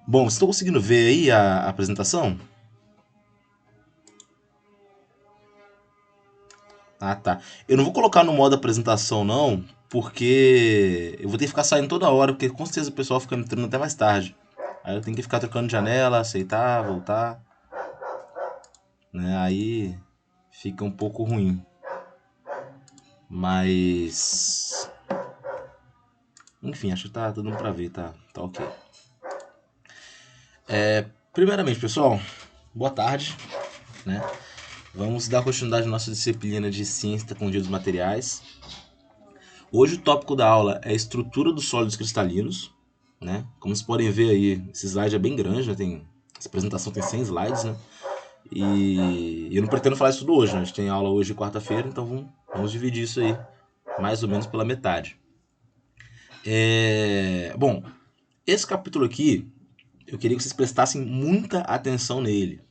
Bom, vocês estão conseguindo ver aí a apresentação? Ah, tá. Eu não vou colocar no modo apresentação, não, porque eu vou ter que ficar saindo toda hora, porque com certeza o pessoal fica entrando até mais tarde. Aí eu tenho que ficar trocando de janela, aceitar, voltar, né? Aí fica um pouco ruim. Mas. Enfim, acho que tá dando pra ver, tá ok. Primeiramente, pessoal, boa tarde, né? Vamos dar continuidade à nossa disciplina de ciência e tecnologia dos materiais. Hoje o tópico da aula é a estrutura dos sólidos cristalinos, né? Como vocês podem ver aí, esse slide é bem grande, né? Essa apresentação tem 100 slides, né? E eu não pretendo falar isso tudo hoje, né? A gente tem aula hoje quarta-feira, então vamos dividir isso aí mais ou menos pela metade. Bom, esse capítulo aqui, eu queria que vocês prestassem muita atenção nele,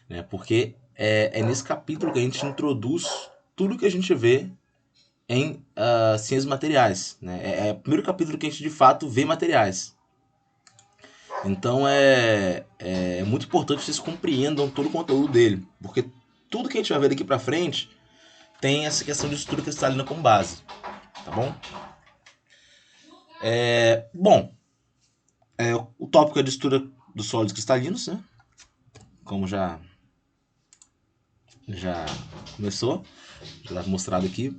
né? Porque é nesse capítulo que a gente introduz tudo que a gente vê em ciências materiais. Né? É o primeiro capítulo que a gente de fato vê materiais. Então é muito importante que vocês compreendam todo o conteúdo dele, porque tudo que a gente vai ver daqui para frente tem essa questão de estrutura cristalina como base, tá bom? Bom, o tópico é de estrutura dos sólidos cristalinos, né? Como já começou, já está mostrado aqui.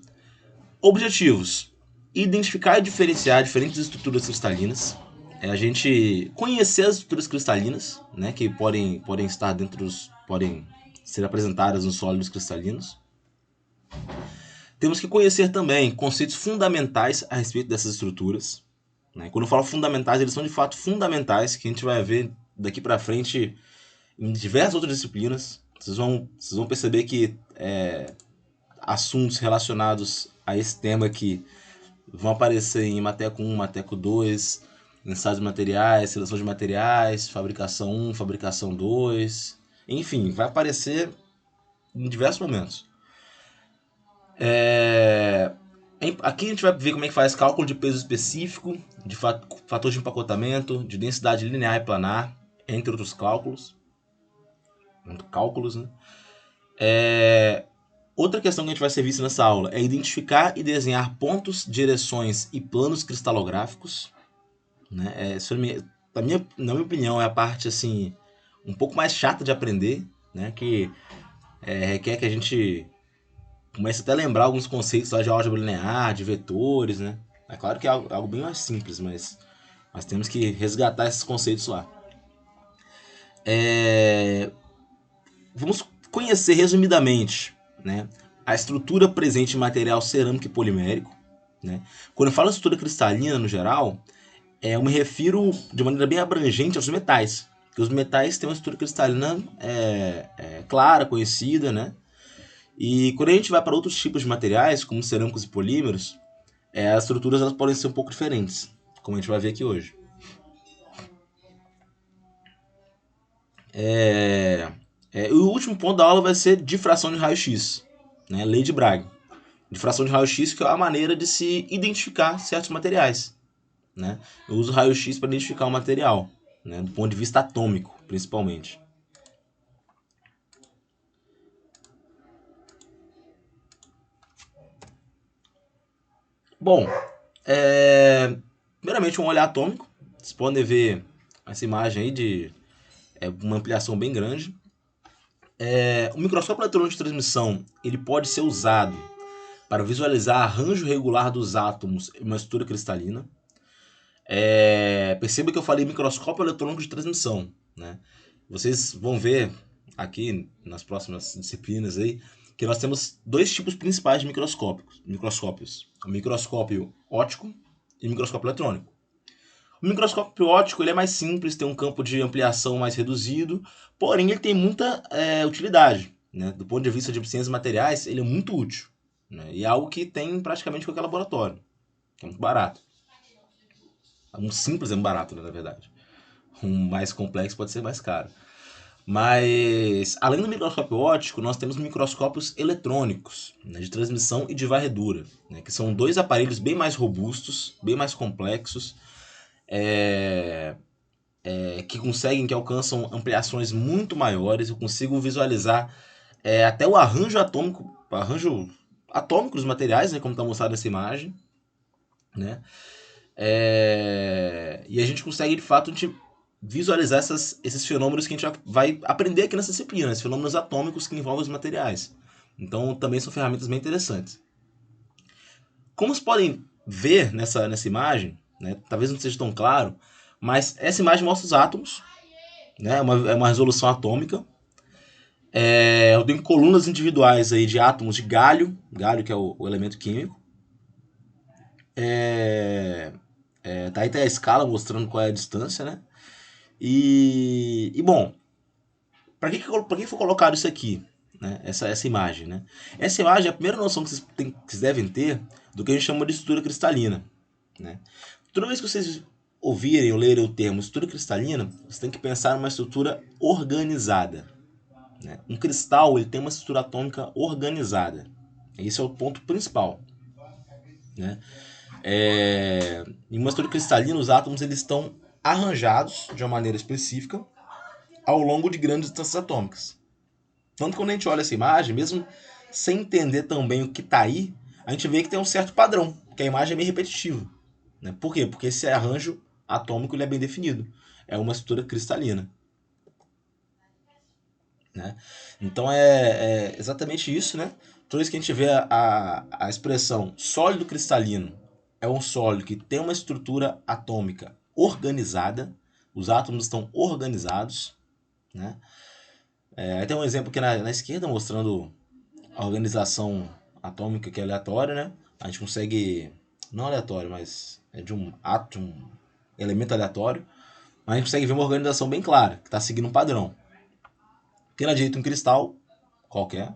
Objetivos: identificar e diferenciar diferentes estruturas cristalinas. A gente conhecer as estruturas cristalinas, né, que podem estar podem ser apresentadas nos sólidos cristalinos. Temos que conhecer também conceitos fundamentais a respeito dessas estruturas. Né? Quando eu falo fundamentais, eles são de fato fundamentais, que a gente vai ver daqui para frente em diversas outras disciplinas. Vocês vão perceber que assuntos relacionados a esse tema aqui vão aparecer em Mateco 1, Mateco 2, ensaios de materiais, seleção de materiais, fabricação 1, fabricação 2. Enfim, vai aparecer em diversos momentos. Aqui a gente vai ver como é que faz cálculo de peso específico, de fator de empacotamento, de densidade linear e planar, entre outros cálculos. Né? Outra questão que a gente vai ser vista nessa aula é identificar e desenhar pontos, direções e planos cristalográficos. Né? Na minha opinião, é a parte assim um pouco mais chata de aprender, né? Que requer que a gente comece até a lembrar alguns conceitos lá de álgebra linear, de vetores, né? É claro que é algo bem mais simples, mas temos que resgatar esses conceitos lá. Vamos conhecer resumidamente, né, a estrutura presente em material cerâmico e polimérico. Né? Quando eu falo estrutura cristalina no geral, eu me refiro de maneira bem abrangente aos metais. Porque os metais têm uma estrutura cristalina clara, conhecida, né? E quando a gente vai para outros tipos de materiais, como cerâmicos e polímeros, as estruturas elas podem ser um pouco diferentes, como a gente vai ver aqui hoje. O último ponto da aula vai ser difração de raio-x, né? Lei de Bragg. Difração de raio-x que é a maneira de se identificar certos materiais. Né? Eu uso raio-x para identificar o material, né? Do ponto de vista atômico, principalmente. Bom, primeiramente um olhar atômico. Vocês podem ver essa imagem aí de uma ampliação bem grande. O microscópio eletrônico de transmissão ele pode ser usado para visualizar arranjo regular dos átomos em uma estrutura cristalina. Perceba que eu falei microscópio eletrônico de transmissão. Né? Vocês vão ver aqui nas próximas disciplinas aí que nós temos dois tipos principais de microscópios. O microscópio óptico e o microscópio eletrônico. O microscópio óptico ele é mais simples, tem um campo de ampliação mais reduzido, porém ele tem muita utilidade. Né? Do ponto de vista de ciências materiais, ele é muito útil. Né? E é algo que tem praticamente qualquer laboratório, que é muito barato. Um simples é um barato, né, na verdade. Um mais complexo pode ser mais caro. Mas, além do microscópio óptico, nós temos microscópios eletrônicos, né, de transmissão e de varredura, né, que são dois aparelhos bem mais robustos, bem mais complexos, que alcançam ampliações muito maiores. Eu consigo visualizar até o arranjo atômico dos materiais, né, como está mostrado nessa imagem, né? E a gente consegue, de fato, visualizar esses fenômenos que a gente vai aprender aqui nessa disciplina, esses fenômenos atômicos que envolvem os materiais. Então, também são ferramentas bem interessantes. Como vocês podem ver nessa imagem, né, talvez não seja tão claro, mas essa imagem mostra os átomos, né, é uma resolução atômica. Eu tenho colunas individuais aí de átomos de galho que é o elemento químico. Tá aí a escala mostrando qual é a distância, né? Bom, para que foi colocado isso aqui, né? Essa imagem, né? Essa imagem é a primeira noção que vocês devem ter do que a gente chama de estrutura cristalina, né? Toda vez que vocês ouvirem ou lerem o termo estrutura cristalina, você tem que pensar numa estrutura organizada, né? Um cristal ele tem uma estrutura atômica organizada. Esse é o ponto principal, né? Em uma estrutura cristalina, os átomos eles estão arranjados de uma maneira específica ao longo de grandes distâncias atômicas. Tanto que quando a gente olha essa imagem, mesmo sem entender tão bem o que está aí, a gente vê que tem um certo padrão, que a imagem é meio repetitiva, né? Por quê? Porque esse arranjo atômico ele é bem definido. É uma estrutura cristalina, né? Então é exatamente isso, né? Toda vez que a gente vê a expressão sólido cristalino, é um sólido que tem uma estrutura atômica organizada, os átomos estão organizados, né? Aí tem um exemplo aqui na esquerda mostrando a organização atômica que é aleatória, né? A gente consegue, não aleatório, mas é de um elemento aleatório, mas a gente consegue ver uma organização bem clara, que está seguindo um padrão. Aqui na direita um cristal qualquer,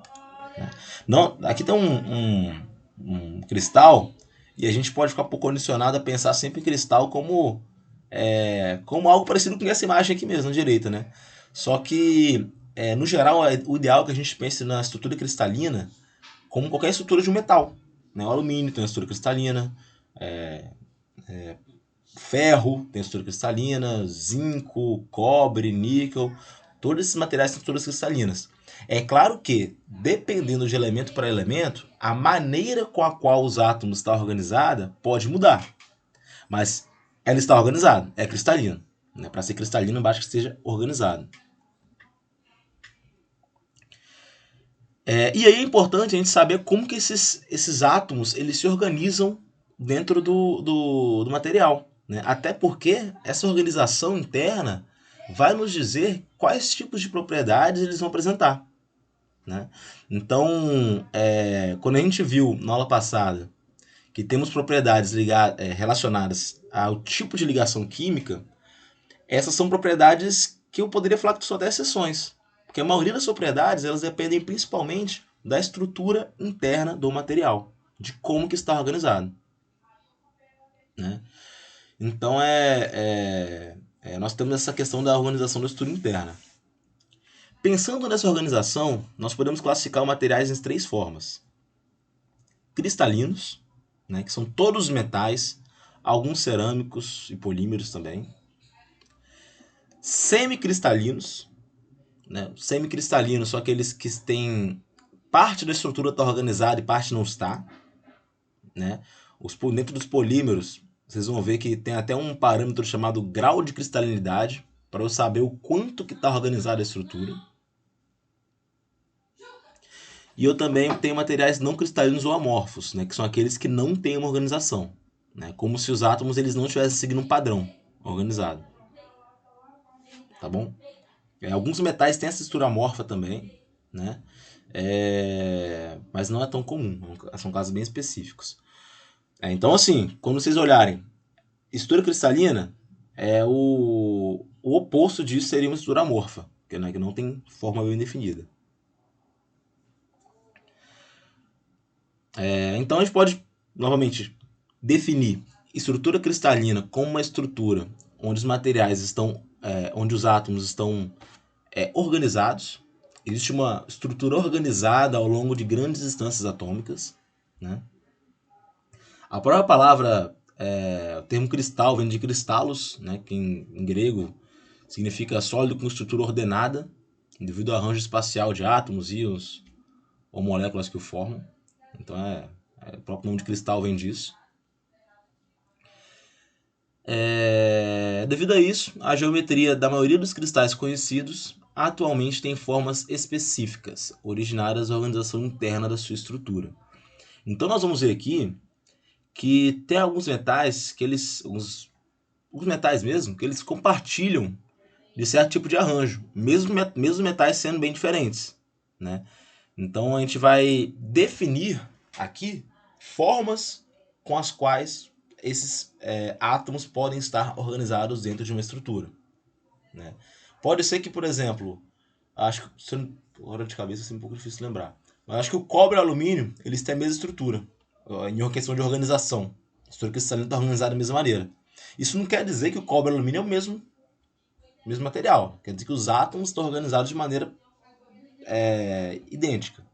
né? Não, aqui tem um cristal e a gente pode ficar um pouco condicionado a pensar sempre em cristal como algo parecido com essa imagem aqui mesmo, na direita, né? Só que, no geral, o ideal é que a gente pense na estrutura cristalina como qualquer estrutura de um metal, né? O alumínio tem uma estrutura cristalina, ferro tem estrutura cristalina, zinco, cobre, níquel, todos esses materiais têm estruturas cristalinas. É claro que, dependendo de elemento para elemento, a maneira com a qual os átomos estão organizados pode mudar. Mas ela está organizada, é cristalina. Né? Para ser cristalino, basta que esteja organizado. E aí é importante a gente saber como que esses átomos eles se organizam dentro do material. Né? Até porque essa organização interna vai nos dizer quais tipos de propriedades eles vão apresentar. Né? Então, quando a gente viu na aula passada que temos propriedades relacionadas ao tipo de ligação química, essas são propriedades que eu poderia falar que são até exceções. Porque a maioria das propriedades elas dependem principalmente da estrutura interna do material, de como que está organizado. Né? Então, nós temos essa questão da organização da estrutura interna. Pensando nessa organização, nós podemos classificar os materiais em 3 formas. Cristalinos, né, que são todos os metais, alguns cerâmicos e polímeros também. Semicristalinos, né? Semicristalinos são aqueles que têm parte da estrutura está organizada e parte não está. Né? Dentro dos polímeros, vocês vão ver que tem até um parâmetro chamado grau de cristalinidade, para eu saber o quanto que está organizada a estrutura. E eu também tenho materiais não cristalinos ou amorfos, né, que são aqueles que não têm uma organização, né, como se os átomos eles não estivessem seguindo um padrão organizado. Tá bom? Alguns metais têm essa estrutura amorfa também, né, mas não é tão comum, são casos bem específicos. Então, assim, quando vocês olharem, estrutura cristalina, o oposto disso seria uma estrutura amorfa, que não tem forma bem definida. Então a gente pode, novamente, definir estrutura cristalina como uma estrutura onde os materiais estão, onde os átomos estão organizados. Existe uma estrutura organizada ao longo de grandes distâncias atômicas. Né? A própria palavra, o termo cristal vem de cristalos, né, que em grego significa sólido com estrutura ordenada, devido ao arranjo espacial de átomos, íons ou moléculas que o formam. Então o próprio nome de cristal vem disso. Devido a isso, a geometria da maioria dos cristais conhecidos atualmente tem formas específicas, originárias da organização interna da sua estrutura. Então nós vamos ver aqui que tem alguns metais que eles, os metais mesmo, que eles compartilham de certo tipo de arranjo, mesmo metais sendo bem diferentes, né? Então a gente vai definir aqui formas com as quais esses átomos podem estar organizados dentro de uma estrutura, né? Pode ser que, por exemplo, acho que agora de cabeça assim, é um pouco difícil lembrar, mas acho que o cobre e o alumínio eles têm a mesma estrutura em uma questão de organização. A estrutura cristalina está organizada da mesma maneira. Isso não quer dizer que o cobre e o alumínio é o mesmo material. Quer dizer que os átomos estão organizados de maneira idêntica,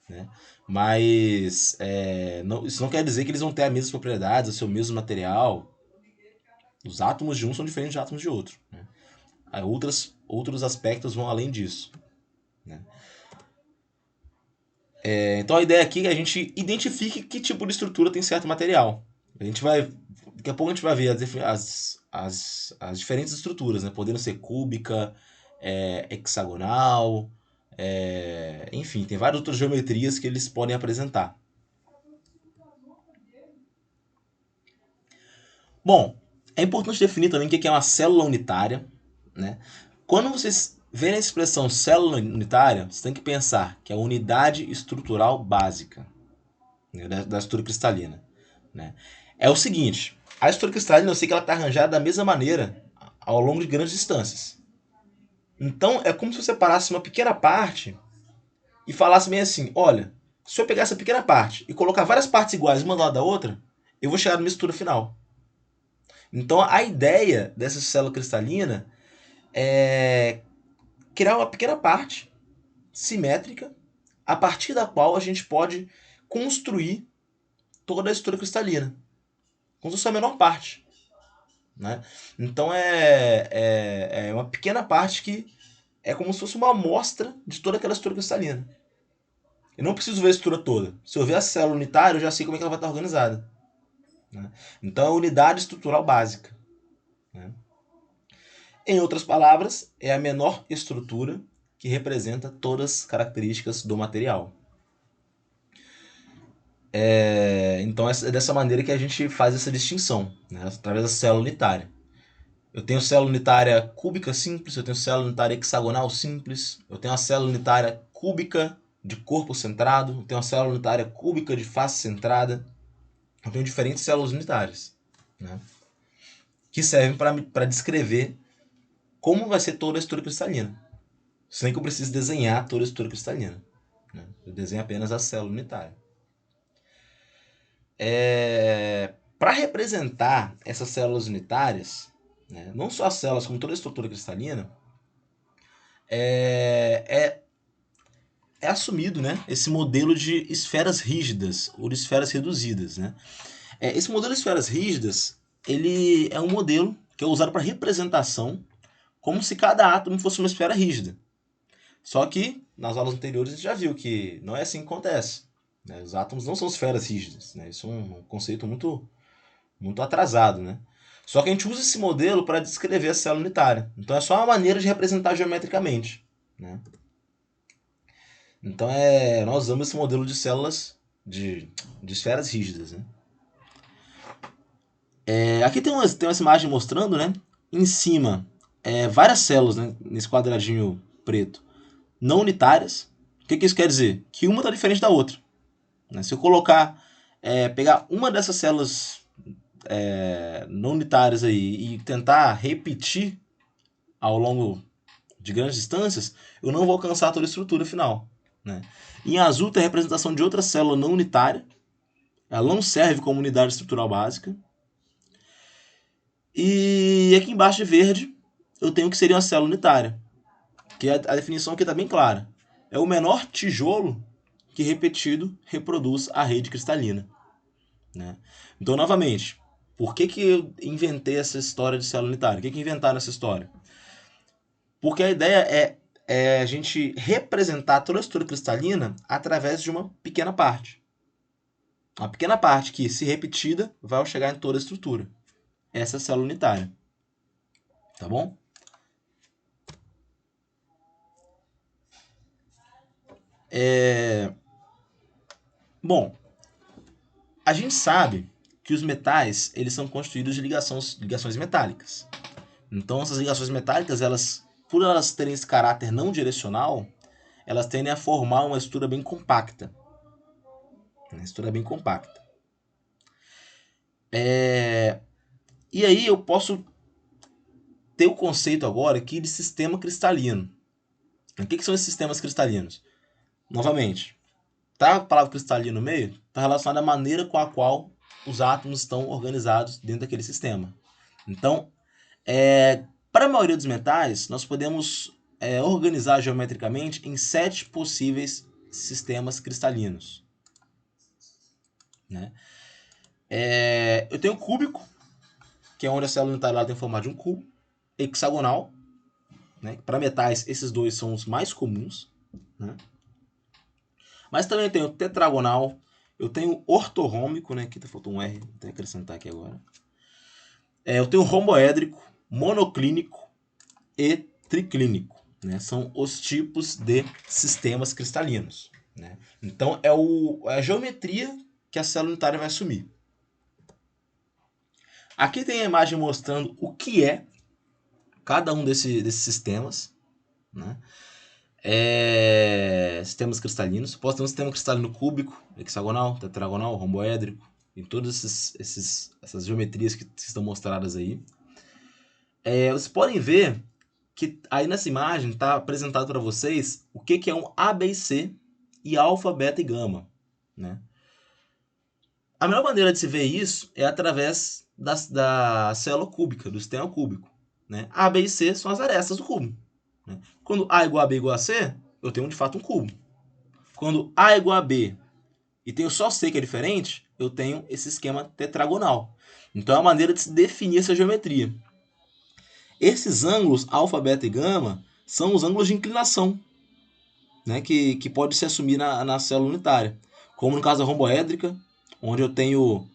né? Mas isso não quer dizer que eles vão ter as mesmas propriedades, o seu mesmo material. Os átomos de um são diferentes de átomos de outro, né? Outros aspectos vão além disso, né? Então a ideia aqui é que a gente identifique que tipo de estrutura tem certo material. Daqui a pouco a gente vai ver as diferentes estruturas, né? Podendo ser cúbica, hexagonal, enfim, tem várias outras geometrias que eles podem apresentar. Bom, é importante definir também o que é uma célula unitária, né? Quando vocês verem a expressão célula unitária, você tem que pensar que é a unidade estrutural básica, né, da estrutura cristalina, né? É o seguinte, a estrutura cristalina eu sei que ela está arranjada da mesma maneira ao longo de grandes distâncias. Então é como se você parasse uma pequena parte e falasse bem assim, olha, se eu pegar essa pequena parte e colocar várias partes iguais uma do lado da outra, eu vou chegar numa estrutura final. Então a ideia dessa célula cristalina é criar uma pequena parte simétrica a partir da qual a gente pode construir toda a estrutura cristalina, como se fosse a menor parte, né? Então é uma pequena parte que é como se fosse uma amostra de toda aquela estrutura cristalina. Eu não preciso ver a estrutura toda. Se eu ver a célula unitária, eu já sei como é que ela vai estar organizada, né? Então é a unidade estrutural básica, né? Em outras palavras, é a menor estrutura que representa todas as características do material. Então é dessa maneira que a gente faz essa distinção, né? Através da célula unitária. Eu tenho célula unitária cúbica simples, eu tenho célula unitária hexagonal simples, eu tenho a célula unitária cúbica de corpo centrado, eu tenho a célula unitária cúbica de face centrada. Eu tenho diferentes células unitárias, né? Que servem para descrever como vai ser toda a estrutura cristalina. Sem que eu precise desenhar toda a estrutura cristalina, né? Eu desenho apenas a célula unitária. Para representar essas células unitárias, né, não só as células, como toda a estrutura cristalina, é assumido, né, esse modelo de esferas rígidas ou de esferas reduzidas, né? Esse modelo de esferas rígidas, ele é um modelo que é usado para representação, como se cada átomo fosse uma esfera rígida. Só que, nas aulas anteriores, a gente já viu que não é assim que acontece, né? Os átomos não são esferas rígidas, né? Isso é um conceito muito, muito atrasado, né? Só que a gente usa esse modelo para descrever a célula unitária. Então é só uma maneira de representar geometricamente, né? Então nós usamos esse modelo de células de esferas rígidas, né? Aqui tem uma imagem mostrando, né? Em cima, várias células, né, nesse quadradinho preto, não unitárias. O que isso quer dizer? Que uma está diferente da outra, né? Se eu pegar uma dessas células não unitárias aí e tentar repetir ao longo de grandes distâncias, eu não vou alcançar toda a estrutura final, né? Em azul tem a representação de outra célula não unitária. Ela não serve como unidade estrutural básica. E aqui embaixo de verde eu tenho o que seria uma célula unitária, que a definição aqui está bem clara. É o menor tijolo que repetido reproduz a rede cristalina, né? Então, novamente, por que eu inventei essa história de célula unitária? O que inventaram essa história? Porque a ideia é a gente representar toda a estrutura cristalina através de uma pequena parte. Uma pequena parte que, se repetida, vai chegar em toda a estrutura. Essa é a célula unitária. Tá bom? Bom, a gente sabe que os metais eles são constituídos de ligações metálicas. Então, essas ligações metálicas, por elas terem esse caráter não direcional, elas tendem a formar uma estrutura bem compacta. Uma estrutura bem compacta. E aí eu posso ter o conceito agora aqui de sistema cristalino. O que são esses sistemas cristalinos? Novamente, tá a palavra cristalino no meio? Está relacionada à maneira com a qual os átomos estão organizados dentro daquele sistema. Então, para a maioria dos metais, nós podemos organizar geometricamente em 7 possíveis sistemas cristalinos. Né? Eu tenho o cúbico, que é onde a célula unitária tem formato de um cubo, hexagonal, né? Para metais, esses dois são os mais comuns. Né? Mas também tenho tetragonal, eu tenho ortorrômico, né? Aqui faltou um R, vou até acrescentar aqui agora. Eu tenho romboédrico, monoclínico e triclínico. Né? São os tipos de sistemas cristalinos. Né? Então, é a geometria que a célula unitária vai assumir. Aqui tem a imagem mostrando o que é cada um desses sistemas. Né? Sistemas cristalinos. Posso ter um sistema cristalino cúbico, hexagonal, tetragonal, romboédrico, em todas essas geometrias que estão mostradas aí. Vocês podem ver que aí nessa imagem está apresentado para vocês o que é um A, B e C e alfa, beta e gama. Né? A melhor maneira de se ver isso é através da célula cúbica, do sistema cúbico. Né? A, B e C são as arestas do cubo. Né? Quando A igual a B igual a C, eu tenho de fato um cubo. Quando A é igual a B e tenho só C que é diferente, eu tenho esse esquema tetragonal. Então é uma maneira de se definir essa geometria. Esses ângulos, alfa, beta e gama, são os ângulos de inclinação, né, que pode se assumir na célula unitária. Como no caso da romboédrica, onde eu tenho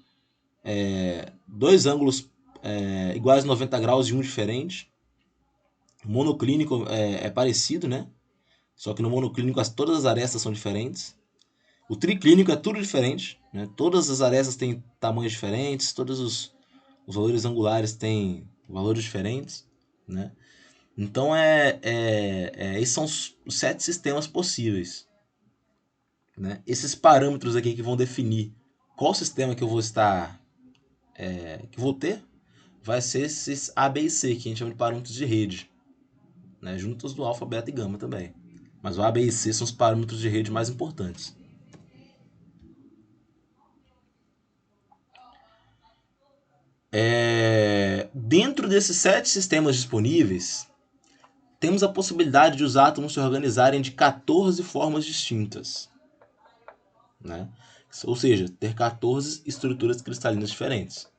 dois ângulos iguais a 90 graus e um diferente. O monoclínico é parecido, né? Só que no monoclínico todas as arestas são diferentes. O triclínico é tudo diferente, né? Todas as arestas têm tamanhos diferentes, todos os valores angulares têm valores diferentes, né? Então, esses são os 7 sistemas possíveis. Né? Esses parâmetros aqui que vão definir qual sistema que eu vou estar, que vou ter, vai ser esses A, B e C, que a gente chama de parâmetros de rede. Né? Juntos do alfa, beta e gama também. Mas o A, B e C são os parâmetros de rede mais importantes. Dentro desses 7 sistemas disponíveis, temos a possibilidade de os átomos se organizarem de 14 formas distintas. Né? Ou seja, ter 14 estruturas cristalinas diferentes.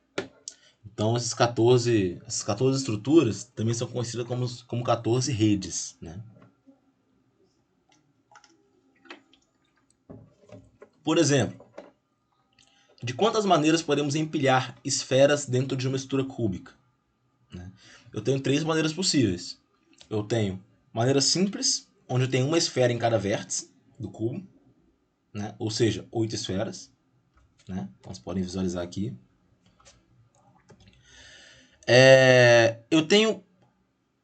Então, essas 14 estruturas também são conhecidas como 14 redes. Né? Por exemplo, de quantas maneiras podemos empilhar esferas dentro de uma estrutura cúbica? Né? Eu tenho 3 maneiras possíveis. Eu tenho maneira simples, onde eu tenho uma esfera em cada vértice do cubo, né? Ou seja, 8 esferas. Né? Então, vocês podem visualizar aqui. Eu tenho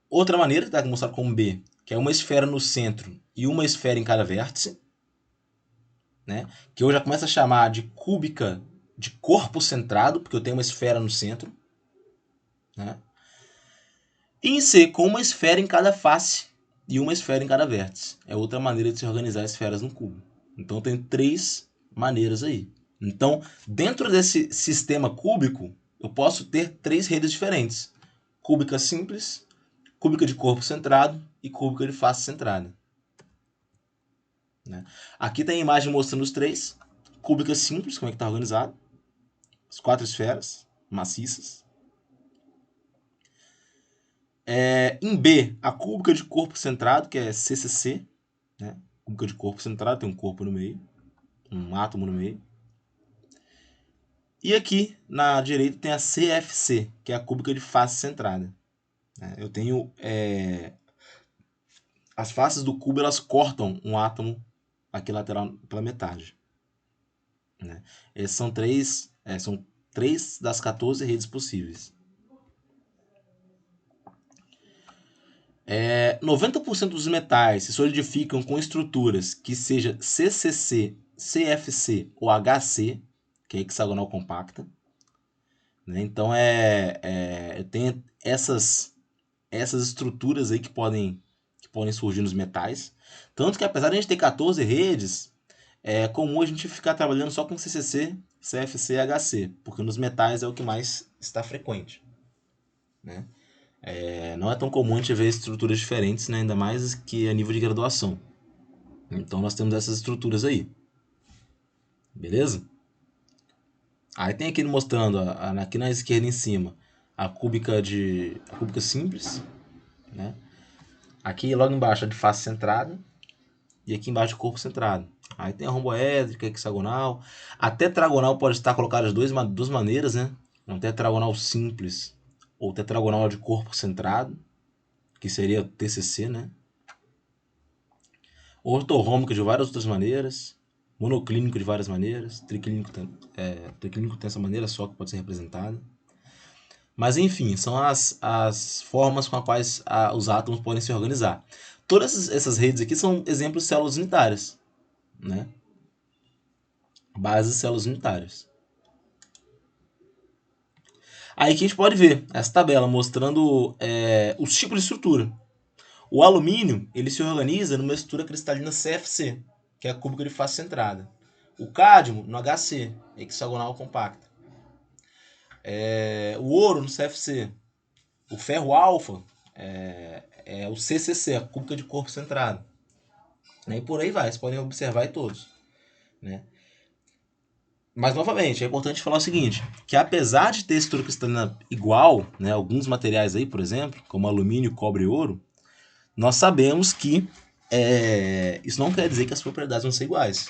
outra maneira, que está mostrado como B, que é uma esfera no centro e uma esfera em cada vértice. Né? Que eu já começo a chamar de cúbica de corpo centrado, porque eu tenho uma esfera no centro. Né? E em C, com uma esfera em cada face e uma esfera em cada vértice. É outra maneira de se organizar esferas no cubo. Então, eu tenho 3 maneiras aí. Então, dentro desse sistema cúbico, eu posso ter 3 redes diferentes. Cúbica simples, cúbica de corpo centrado e cúbica de face centrada. Né? Aqui tem a imagem mostrando os 3. Cúbica simples, como é que está organizado. As 4 esferas maciças. Em B, a cúbica de corpo centrado, que é CCC, né? Cúbica de corpo centrado, tem um corpo no meio, um átomo no meio. E aqui, na direita, tem a CFC, que é a cúbica de face centrada. Eu tenho... as faces do cubo, elas cortam um átomo aqui lateral pela metade. Né? Essas são três das 14 redes possíveis. 90% dos metais se solidificam com estruturas que seja CCC, CFC ou HC, que é hexagonal compacta. Né? Então, tem essas estruturas aí que podem surgir nos metais. Tanto que, apesar de a gente ter 14 redes, é comum a gente ficar trabalhando só com CCC, CFC e HC, porque nos metais é o que mais está frequente. Né? Não é tão comum a gente ver estruturas diferentes, né? Ainda mais que a nível de graduação. Então nós temos essas estruturas aí. Beleza? Aí tem aqui mostrando, aqui na esquerda em cima, a cúbica simples. Né? Aqui logo embaixo a de face centrada. E aqui embaixo o corpo centrado. Aí tem a romboédrica, hexagonal. A tetragonal pode estar colocada de duas maneiras, né? Um tetragonal simples ou tetragonal de corpo centrado, que seria TCC, né? Ortorrômbico de várias outras maneiras. Monoclínico de várias maneiras. Triclínico tem essa maneira só que pode ser representada. Mas enfim, são as formas com as quais os átomos podem se organizar. Todas essas redes aqui são exemplos de células unitárias. Né? Bases de células unitárias. Aí que a gente pode ver essa tabela mostrando os tipos de estrutura. O alumínio ele se organiza numa estrutura cristalina CFC, que é a cúbica de face centrada. O cádmio no HC, hexagonal compacta. O ouro no CFC. O ferro alfa é o CCC, a cúbica de corpo centrado. E por aí vai, vocês podem observar aí todos. Né? Mas, novamente, é importante falar o seguinte, que apesar de ter estrutura cristalina igual, né, alguns materiais aí, por exemplo, como alumínio, cobre e ouro, nós sabemos que isso não quer dizer que as propriedades vão ser iguais,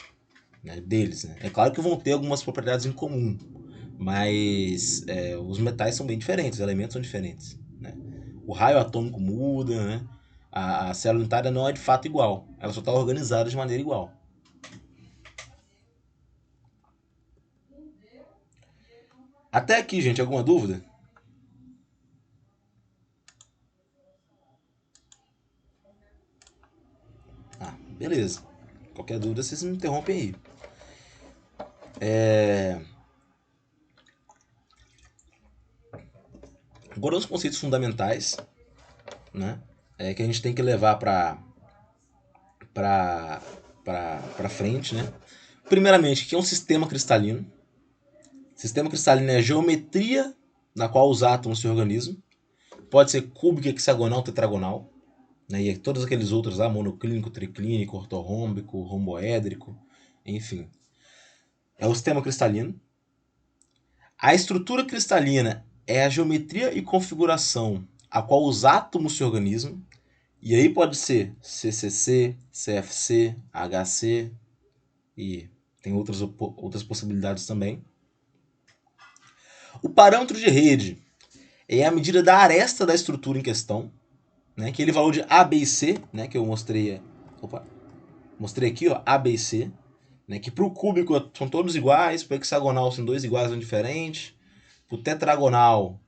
né, deles. Né? É claro que vão ter algumas propriedades em comum, mas os metais são bem diferentes, os elementos são diferentes. Né? O raio atômico muda, né? A célula unitária não é de fato igual, ela só está organizada de maneira igual. Até aqui, gente, alguma dúvida? Beleza. Qualquer dúvida, vocês me interrompem aí. Agora os conceitos fundamentais, né? Que a gente tem que levar para frente, né? Primeiramente, o que é um sistema cristalino? Sistema cristalino é a geometria na qual os átomos se organizam. Pode ser cúbico, hexagonal, tetragonal. Né? E todos aqueles outros lá, monoclínico, triclínico, ortorrômbico, romboédrico, enfim. É o sistema cristalino. A estrutura cristalina é a geometria e configuração a qual os átomos se organizam. E aí pode ser CCC, CFC, HC e tem outras possibilidades também. O parâmetro de rede é a medida da aresta da estrutura em questão, né? Aquele valor de A, B e C, né? Que eu mostrei aqui, ó, A, B e C, né? Que para o cúbico são todos iguais, para o hexagonal são dois iguais, um diferente, para o tetragonal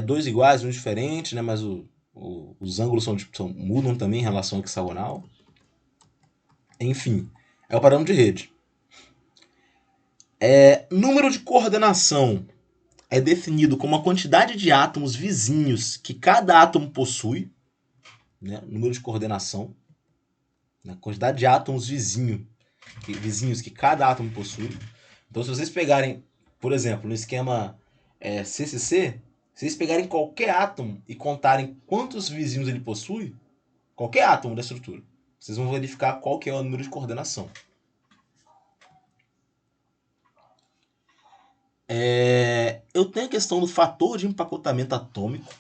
dois iguais, um diferente, né? Mas os ângulos mudam também em relação ao hexagonal. Enfim, é o parâmetro de rede. Número de coordenação é definido como a quantidade de átomos vizinhos que cada átomo possui. Né? Número de coordenação. Né? Quantidade de átomos vizinhos que cada átomo possui. Então, se vocês pegarem, por exemplo, no esquema CCC, se vocês pegarem qualquer átomo e contarem quantos vizinhos ele possui, qualquer átomo da estrutura, vocês vão verificar qual que é o número de coordenação. Eu tenho a questão do fator de empacotamento atômico,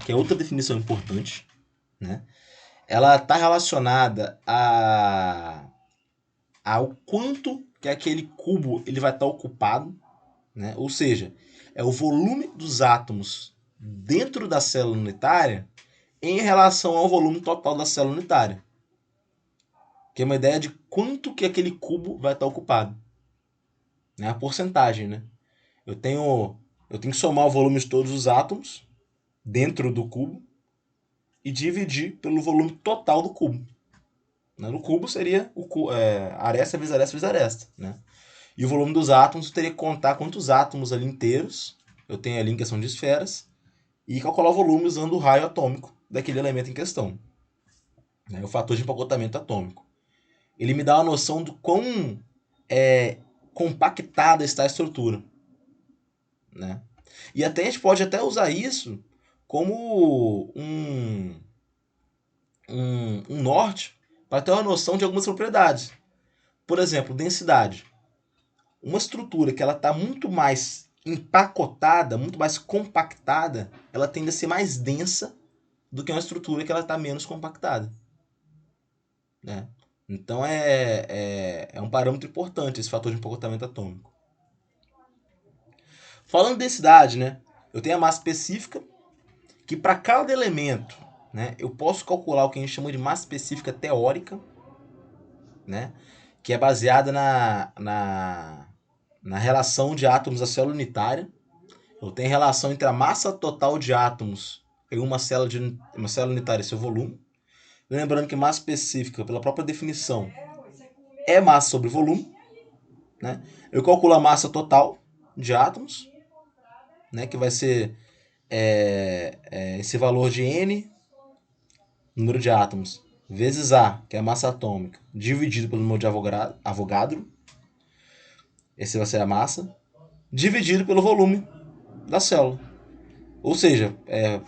que é outra definição importante, né? Ela está relacionada ao quanto que aquele cubo ele vai estar ocupado, né? Ou seja, é o volume dos átomos dentro da célula unitária em relação ao volume total da célula unitária. Que é uma ideia de quanto que aquele cubo vai estar ocupado. Né? A porcentagem, né? Eu tenho que somar o volume de todos os átomos dentro do cubo e dividir pelo volume total do cubo. No cubo seria aresta vezes aresta vezes aresta. Né? E o volume dos átomos eu teria que contar quantos átomos ali inteiros eu tenho ali em questão de esferas e calcular o volume usando o raio atômico daquele elemento em questão. Né? O fator de empacotamento atômico. Ele me dá uma noção do quão compactada está a estrutura. Né? E até a gente pode até usar isso como um norte para ter uma noção de algumas propriedades. Por exemplo, densidade. Uma estrutura que ela está muito mais empacotada, muito mais compactada, ela tende a ser mais densa do que uma estrutura que ela está menos compactada. Né? Então é um parâmetro importante esse fator de empacotamento atômico. Falando de densidade, né? Eu tenho a massa específica, que para cada elemento, né, eu posso calcular o que a gente chama de massa específica teórica, né, que é baseada na relação de átomos da célula unitária. Eu tenho relação entre a massa total de átomos em uma célula unitária e seu volume. Lembrando que massa específica, pela própria definição, é massa sobre volume. Né? Eu calculo a massa total de átomos, né, que vai ser esse valor de N, número de átomos, vezes A, que é a massa atômica, dividido pelo número de Avogadro, esse vai ser a massa, dividido pelo volume da célula. Ou seja,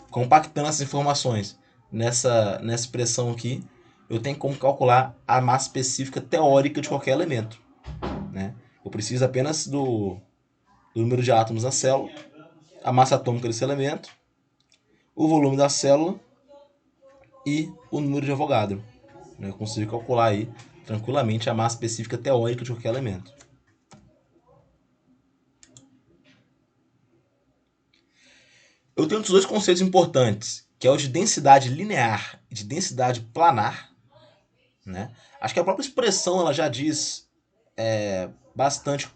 compactando essas informações nessa expressão aqui, eu tenho como calcular a massa específica teórica de qualquer elemento. Né? Eu preciso apenas do número de átomos na célula, a massa atômica desse elemento, o volume da célula e o número de Avogadro. Eu consigo calcular aí tranquilamente a massa específica teórica de qualquer elemento. Eu tenho outros dois conceitos importantes, que é o de densidade linear e de densidade planar. Né? Acho que a própria expressão ela já diz bastante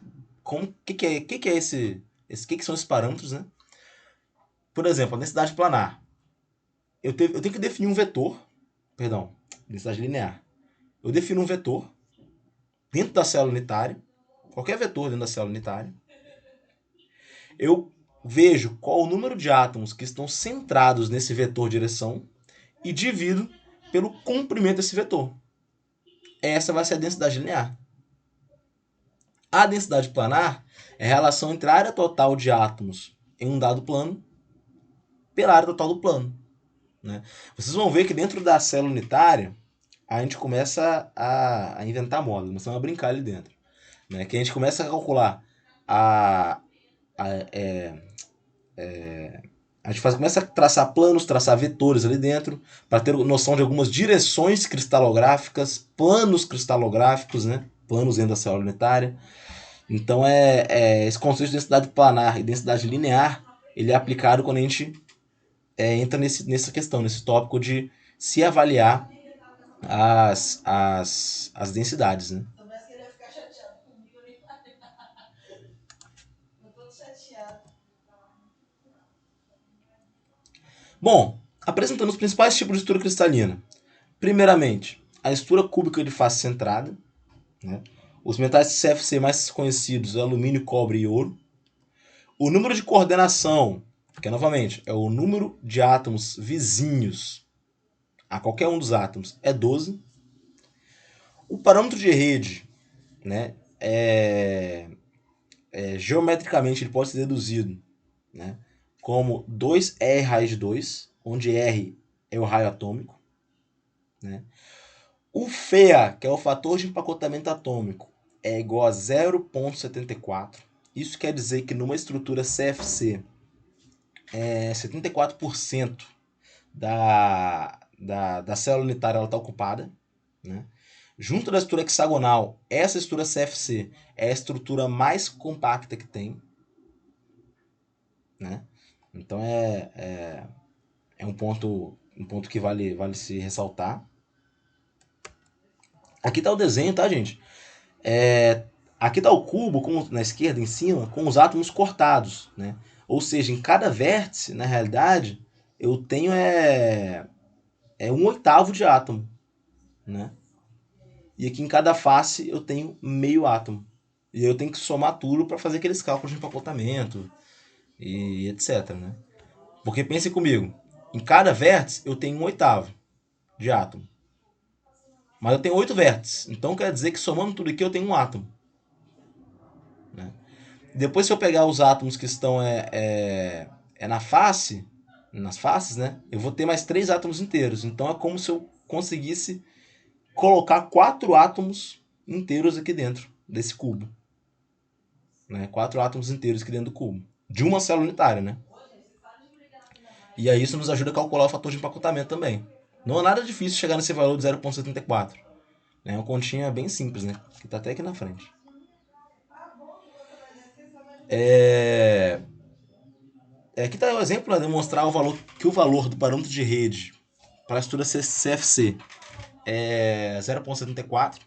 o que é esse que são esses parâmetros. Né? Por exemplo, a densidade planar. Eu tenho que definir um vetor, densidade linear. Eu defino um vetor dentro da célula unitária, qualquer vetor dentro da célula unitária. Eu vejo qual o número de átomos que estão centrados nesse vetor direção e divido pelo comprimento desse vetor. Essa vai ser a densidade linear. A densidade planar é a relação entre a área total de átomos em um dado plano pela área total do plano. Né? Vocês vão ver que dentro da célula unitária a gente começa a inventar moda, começamos a brincar ali dentro. Né? Que a gente começa a calcular a gente começa a traçar planos, traçar vetores ali dentro, para ter noção de algumas direções cristalográficas, planos cristalográficos, né? Planos dentro da célula unitária. Então, esse conceito de densidade planar e densidade linear, ele é aplicado quando a gente entra nessa questão, nesse tópico de se avaliar as densidades. Né? Bom, apresentando os principais tipos de estrutura cristalina. Primeiramente, a estrutura cúbica de face centrada. Né? Os metais CFC mais conhecidos são alumínio, cobre e ouro. O número de coordenação, que novamente é o número de átomos vizinhos a qualquer um dos átomos, é 12. O parâmetro de rede, né, geometricamente ele pode ser deduzido, né, como 2R raiz de 2, onde R é o raio atômico. Né? O FeA, que é o fator de empacotamento atômico, é igual a 0,74. Isso quer dizer que numa estrutura CFC, 74% da célula unitária ela está ocupada, né? Junto da estrutura hexagonal, essa estrutura CFC é a estrutura mais compacta que tem, né? Então é um ponto que vale se ressaltar. Aqui está o desenho, tá, gente? Aqui está o cubo na esquerda, em cima, com os átomos cortados, né? Ou seja, em cada vértice, na realidade, eu tenho 1/8 de átomo, né? E aqui em cada face eu tenho meio átomo. E eu tenho que somar tudo para fazer aqueles cálculos de empacotamento e etc, né? Porque pense comigo, em cada vértice eu tenho 1/8 de átomo. Mas eu tenho 8 vértices, então quer dizer que somando tudo aqui eu tenho um átomo, né? Depois, se eu pegar os átomos que estão nas faces, né? Eu vou ter mais 3 átomos inteiros. Então é como se eu conseguisse colocar 4 átomos inteiros aqui dentro desse cubo, né? 4 átomos inteiros aqui dentro do cubo, de uma célula unitária, né? E aí isso nos ajuda a calcular o fator de empacotamento também. Não é nada difícil chegar nesse valor de 0,74. É uma continha bem simples, né? Que está até aqui na frente. Aqui está o exemplo para demonstrar que o valor do parâmetro de rede para a estrutura CFC é 0,74.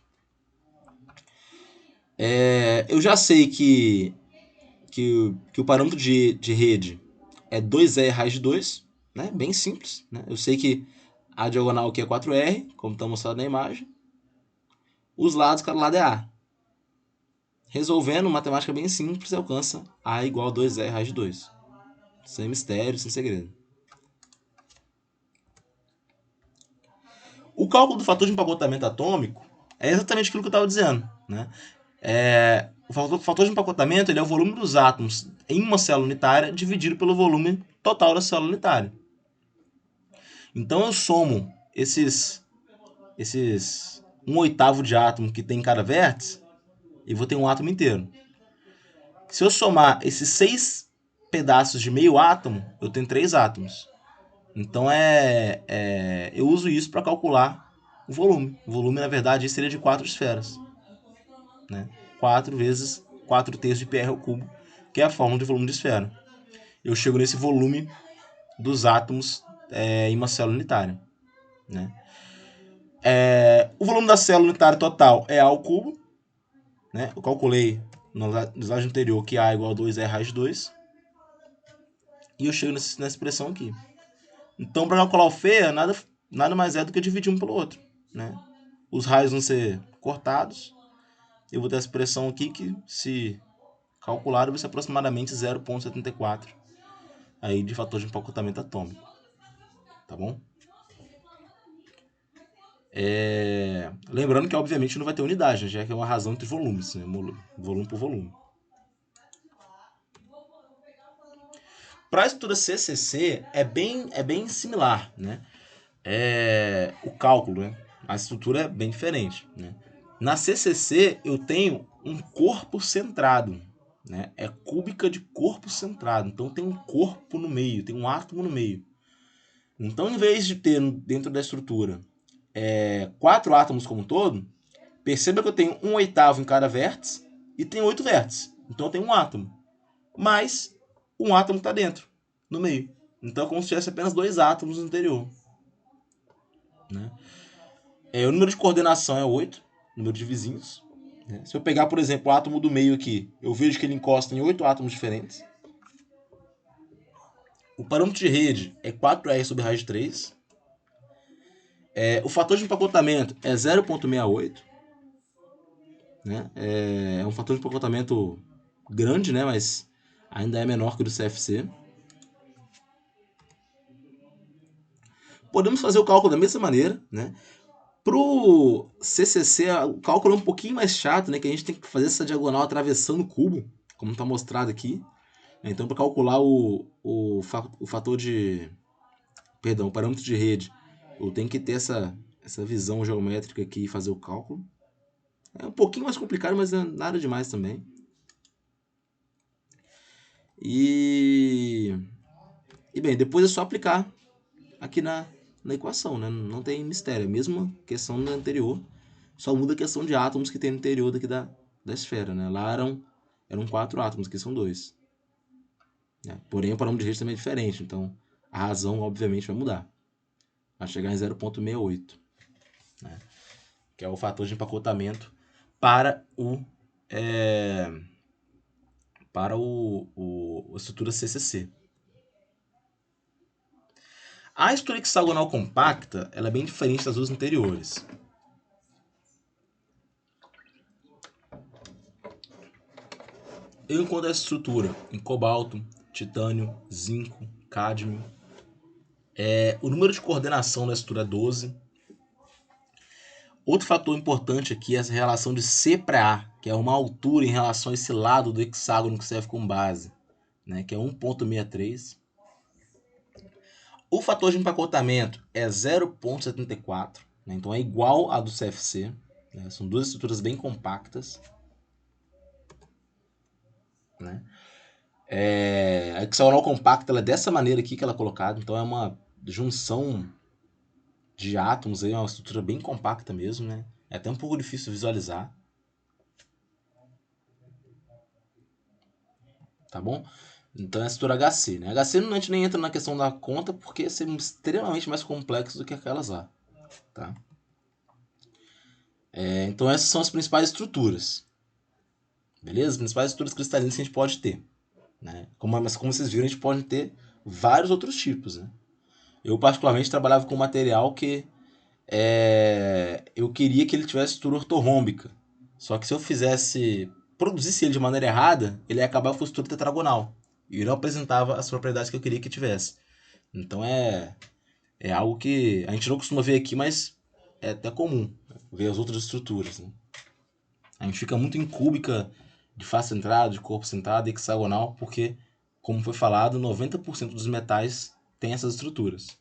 Eu já sei que o parâmetro de rede é 2R raiz de 2, né? Bem simples, né? Eu sei que a diagonal aqui é 4R, como está mostrado na imagem. Os lados, cada lado é A. Resolvendo, matemática bem simples, você alcança A igual a 2R raiz de 2. Sem mistério, sem segredo. O cálculo do fator de empacotamento atômico é exatamente aquilo que eu estava dizendo, né? O fator de empacotamento ele é o volume dos átomos em uma célula unitária dividido pelo volume total da célula unitária. Então eu somo esses 1/8 de átomo que tem em cada vértice e vou ter um átomo inteiro. Se eu somar esses 6 pedaços de meio átomo, eu tenho 3 átomos. Então eu uso isso para calcular o volume. O volume, na verdade, seria de 4 esferas, né? 4 vezes 4/3 de πr ao cubo, que é a fórmula de volume de esfera. Eu chego nesse volume dos átomos em uma célula unitária, né? O volume da célula unitária total é A ao cubo, né? Eu calculei no slide anterior que A é igual a 2R raiz de 2. E eu chego nessa expressão aqui. Então, para calcular o Φ, nada mais é do que dividir um pelo outro, né? Os raios vão ser cortados. Eu vou ter essa expressão aqui que, se calculado, vai ser aproximadamente 0,74 aí de fator de empacotamento atômico. Tá bom? Lembrando que, obviamente, não vai ter unidade, né? Já que é uma razão entre volumes, né? Volume por volume. Para a estrutura CCC é bem similar, né? O cálculo, né? A estrutura é bem diferente, né? Na CCC eu tenho um corpo centrado, né? É cúbica de corpo centrado, então tem um corpo no meio, tem um átomo no meio. Então, em vez de ter dentro da estrutura 4 átomos como um todo, perceba que eu tenho 1/8 em cada vértice e tem 8 vértices. Então eu tenho um átomo, mas um átomo está dentro, no meio. Então é como se tivesse apenas 2 átomos no interior, né? O número de coordenação é 8, número de vizinhos, né? Se eu pegar, por exemplo, o átomo do meio aqui, eu vejo que ele encosta em 8 átomos diferentes. O parâmetro de rede é 4R sobre raiz de 3. O fator de empacotamento é 0,68. Né? É um fator de empacotamento grande, né? Mas ainda é menor que o do CFC. Podemos fazer o cálculo da mesma maneira, né? Para o CCC, o cálculo é um pouquinho mais chato, né? Que a gente tem que fazer essa diagonal atravessando o cubo, como está mostrado aqui. Então, para calcular o fator de... Perdão, o parâmetro de rede, eu tenho que ter essa visão geométrica aqui e fazer o cálculo. É um pouquinho mais complicado, mas nada demais também. E bem, depois é só aplicar aqui na equação, né? Não tem mistério, é a mesma questão da anterior, só muda a questão de átomos que tem no interior daqui da esfera, né? Lá eram 4 átomos, aqui são 2. Né? Porém, o parâmetro de rede também é diferente, então a razão, obviamente, vai mudar. Vai chegar em 0,68, né? Que é o fator de empacotamento para a estrutura CCC. A estrutura hexagonal compacta ela é bem diferente das duas anteriores. Eu encontro essa estrutura em cobalto, titânio, zinco, cádmio. O número de coordenação da estrutura é 12. Outro fator importante aqui é essa relação de C para A, que é uma altura em relação a esse lado do hexágono que serve como base, né, que é 1,63. O fator de empacotamento é 0,74, né, então é igual a do CFC. Né, são duas estruturas bem compactas. Né. A hexagonal compacta ela é dessa maneira aqui que ela é colocada, então é uma junção de átomos, aí, é uma estrutura bem compacta mesmo, né? É até um pouco difícil visualizar. Tá bom? Então é a estrutura HC, né? HC a gente nem entra na questão da conta porque é extremamente mais complexo do que aquelas lá. Tá? Então essas são as principais estruturas. Beleza? As principais estruturas cristalinas que a gente pode ter. Né? Mas como vocês viram, a gente pode ter vários outros tipos. Né? Eu particularmente trabalhava com material que eu queria que ele tivesse estrutura ortorrômbica. Só que se eu produzisse ele de maneira errada, ele ia acabar com a estrutura tetragonal. E não apresentava as propriedades que eu queria que tivesse. Então é algo que a gente não costuma ver aqui, mas é até comum ver as outras estruturas. Né? A gente fica muito em cúbica de face centrada, de corpo centrado e hexagonal, porque, como foi falado, 90% dos metais têm essas estruturas.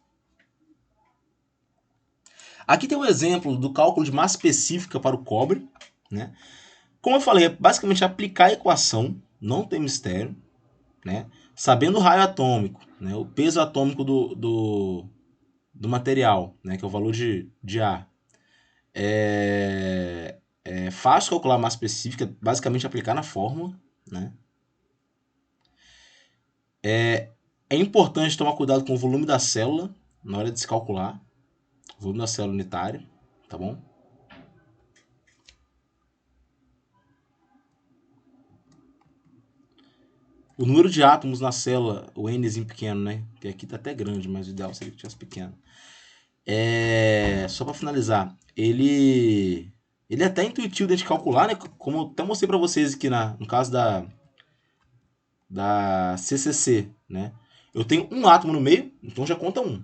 Aqui tem um exemplo do cálculo de massa específica para o cobre. Né? Como eu falei, é basicamente aplicar a equação, não tem mistério, né? Sabendo o raio atômico, né? O peso atômico do material, né? Que é o valor de A. É fácil calcular a massa específica, basicamente aplicar na fórmula. Né? É importante tomar cuidado com o volume da célula na hora de se calcular, o volume da célula unitária, tá bom? O número de átomos na célula, o Nzinho pequeno, né? Que aqui tá até grande, mas o ideal seria que tivesse pequeno. Só para finalizar, ele é até intuitivo de a gente calcular, né? Como eu até mostrei para vocês aqui no caso da CCC, né? Eu tenho um átomo no meio, então já conta 1.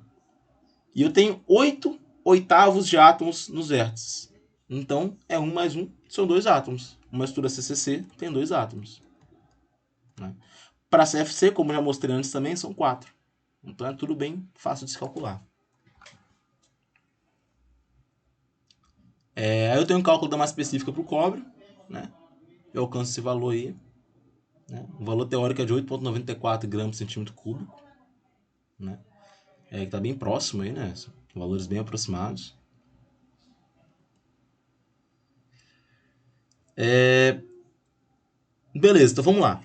E eu tenho 8 oitavos de átomos nos vértices. Então, 1 mais 1 são 2 átomos. Uma estrutura CCC tem 2 átomos. Né? Para CFC, como eu já mostrei antes também, são 4. Então é tudo bem fácil de se calcular. Aí eu tenho um cálculo da massa específica para o cobre. Né? Eu alcanço esse valor aí. Né? O valor teórico é de 8,94 gramas por centímetro cúbico. Né? Que está bem próximo aí, né? Valores bem aproximados. Beleza, então vamos lá.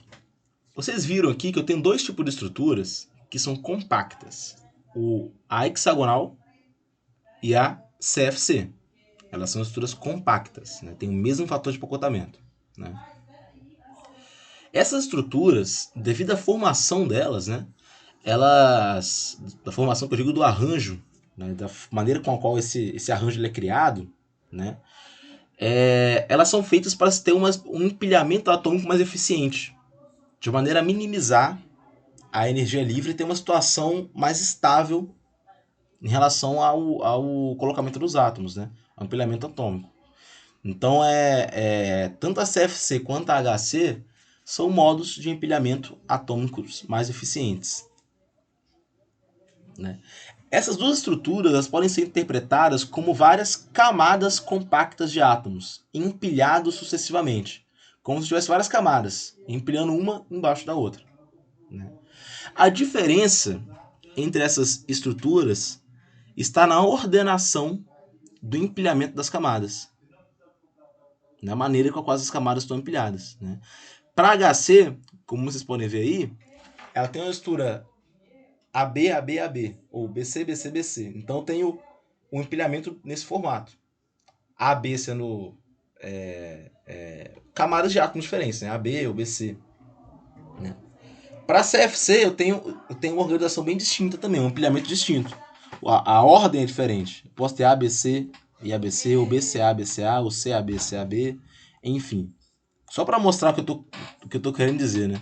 Vocês viram aqui que eu tenho 2 tipos de estruturas que são compactas. A hexagonal e a CFC. Elas são estruturas compactas, né? Tem o mesmo fator de empacotamento. Né? Essas estruturas, devido à formação delas, né? Da formação que eu digo do arranjo, né? Da maneira com a qual esse arranjo é criado, né? Elas são feitas para ter um empilhamento atômico mais eficiente, de maneira a minimizar a energia livre e ter uma situação mais estável em relação ao colocamento dos átomos, né? Ao empilhamento atômico. Então, tanto a CFC quanto a HC são modos de empilhamento atômicos mais eficientes. Né? Essas duas estruturas podem ser interpretadas como várias camadas compactas de átomos, empilhados sucessivamente, como se tivesse várias camadas, empilhando uma embaixo da outra. Né? A diferença entre essas estruturas está na ordenação do empilhamento das camadas, na maneira com a qual as camadas estão empilhadas, né? Para HC, como vocês podem ver aí, ela tem uma estrutura AB, AB, AB, ou BC, BC, BC. Então eu tenho um empilhamento nesse formato. AB sendo camadas de átomos diferentes, né? AB ou BC. Né? Para CFC eu tenho uma organização bem distinta também, um empilhamento distinto. A ordem é diferente. Eu posso ter ABC e ABC, ou BCA, BCA, ou CAB, CAB, enfim. Só para mostrar o que eu tô querendo dizer, né?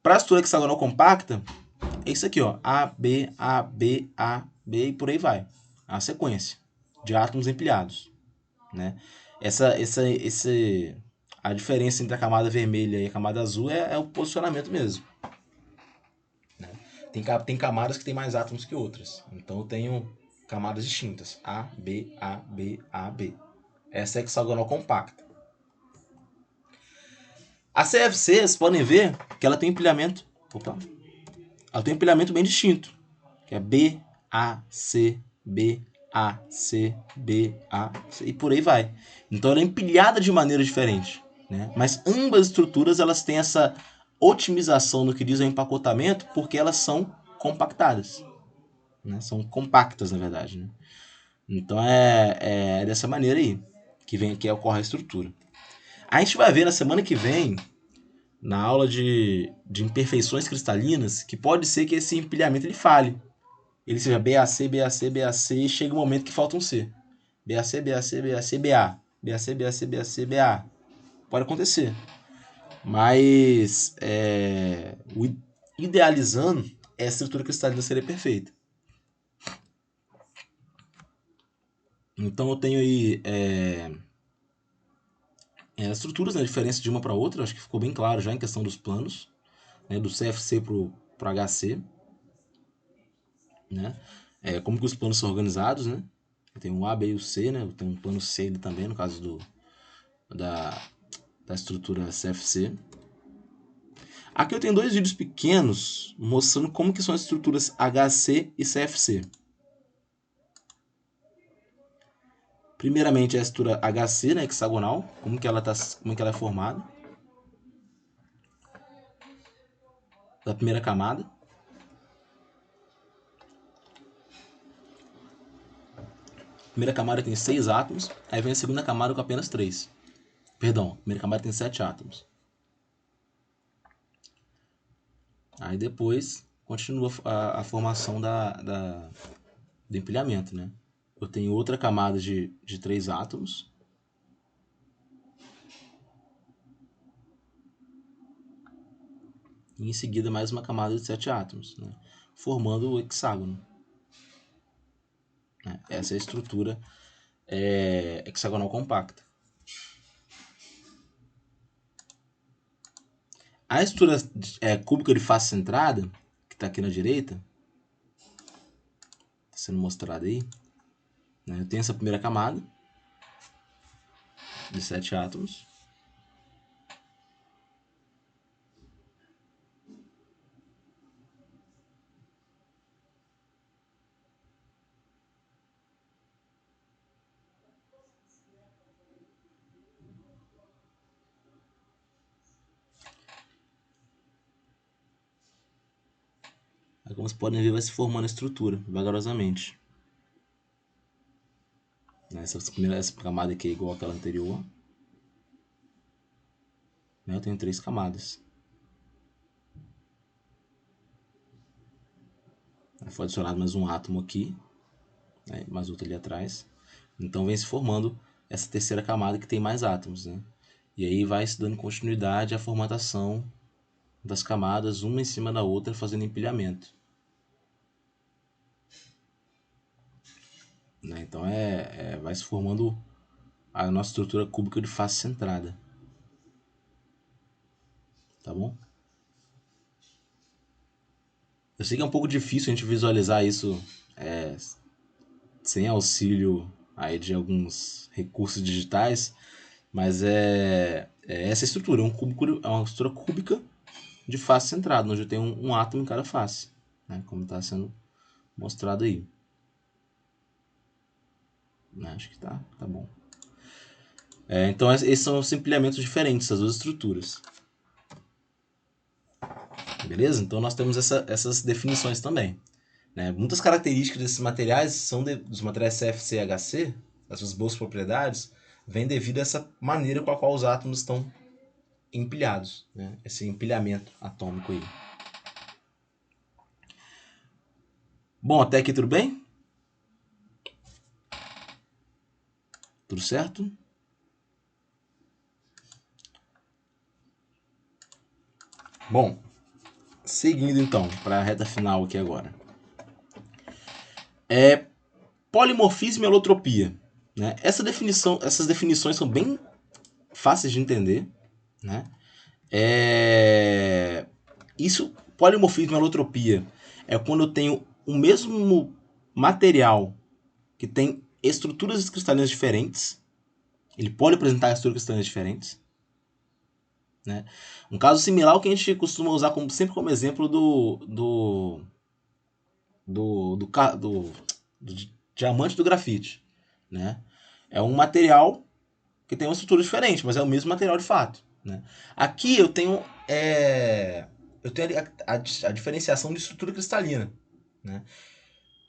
Para a estrutura hexagonal compacta, é isso aqui, ó. A, B, A, B, A, B e por aí vai. A sequência de átomos empilhados, né? A diferença entre a camada vermelha e a camada azul é o posicionamento mesmo. Né? Tem camadas que tem mais átomos que outras. Então eu tenho camadas distintas. A, B, A, B, A, B. Essa é a hexagonal compacta. A CFC, vocês podem ver que ela tem empilhamento. Ela tem um empilhamento bem distinto. Que é B, A, C, B, A, C, B, A, C, e por aí vai. Então ela é empilhada de maneira diferente. Né? Mas ambas estruturas elas têm essa otimização no que diz ao empacotamento, porque elas são compactadas. Né? São compactas, na verdade. Né? Então é dessa maneira aí que ocorre a estrutura. A gente vai ver na semana que vem, na aula de imperfeições cristalinas, que pode ser que esse empilhamento ele falhe. Ele seja BAC, BAC, BAC, e chega um momento que falta um C. BAC, BAC, BAC, BA. BAC, BAC, BAC, BA. Pode acontecer. Mas, idealizando, a estrutura cristalina seria perfeita. Então eu tenho aí estruturas, né, diferença de uma para outra, acho que ficou bem claro já em questão dos planos, né, do CFC para o HC. Né? Como que os planos são organizados, né? Tem um A, B e o C, né? Tem um plano C ali também, no caso da estrutura CFC. Aqui eu tenho dois vídeos pequenos mostrando como que são as estruturas HC e CFC. Primeiramente a estrutura HC, né, hexagonal, como que ela é formada. Da primeira camada. A primeira camada tem 6 átomos, aí vem a segunda camada com apenas 3. Perdão, a primeira camada tem 7 átomos. Aí depois continua a formação do empilhamento, né? Eu tenho outra camada de 3 átomos. E em seguida mais uma camada de 7 átomos, né? Formando o hexágono. Essa é a estrutura hexagonal compacta. A estrutura cúbica de face centrada, que está aqui na direita, está sendo mostrada aí, né? Eu tenho essa primeira camada de 7 átomos. Aí, como vocês podem ver, vai se formando a estrutura vagarosamente. Essa camada aqui é igual àquela anterior. Eu tenho 3 camadas. Foi adicionado mais um átomo aqui, né? Mais outro ali atrás. Então vem se formando essa terceira camada que tem mais átomos, né? E aí vai se dando continuidade à formatação das camadas, uma em cima da outra, fazendo empilhamento. Né? Então vai se formando a nossa estrutura cúbica de face centrada. Tá bom? Eu sei que é um pouco difícil a gente visualizar isso sem auxílio aí de alguns recursos digitais, mas essa estrutura, é uma estrutura cúbica de face centrada, onde eu tenho um átomo em cada face. né, como está sendo mostrado aí. Né, acho que tá bom. Então esses são os empilhamentos diferentes, essas duas estruturas. Beleza? Então nós temos essas definições também. Né? Muitas características desses materiais são dos materiais CFC e HC, as suas boas propriedades, vêm devido a essa maneira com a qual os átomos estão empilhados, né? Esse empilhamento atômico aí. Bom, até aqui tudo bem? Tudo certo? Bom, seguindo então para a reta final aqui agora. Polimorfismo e holotropia. Né? Essas definições são bem fáceis de entender. Né? Polimorfismo e holotropia é quando eu tenho o mesmo material que tem estruturas cristalinas diferentes. Ele pode apresentar estruturas cristalinas diferentes. Né? Um caso similar ao que a gente costuma usar sempre como exemplo do diamante do grafite. Né? É um material que tem uma estrutura diferente, mas é o mesmo material de fato. Né? Aqui eu tenho a diferenciação de estrutura cristalina. Né?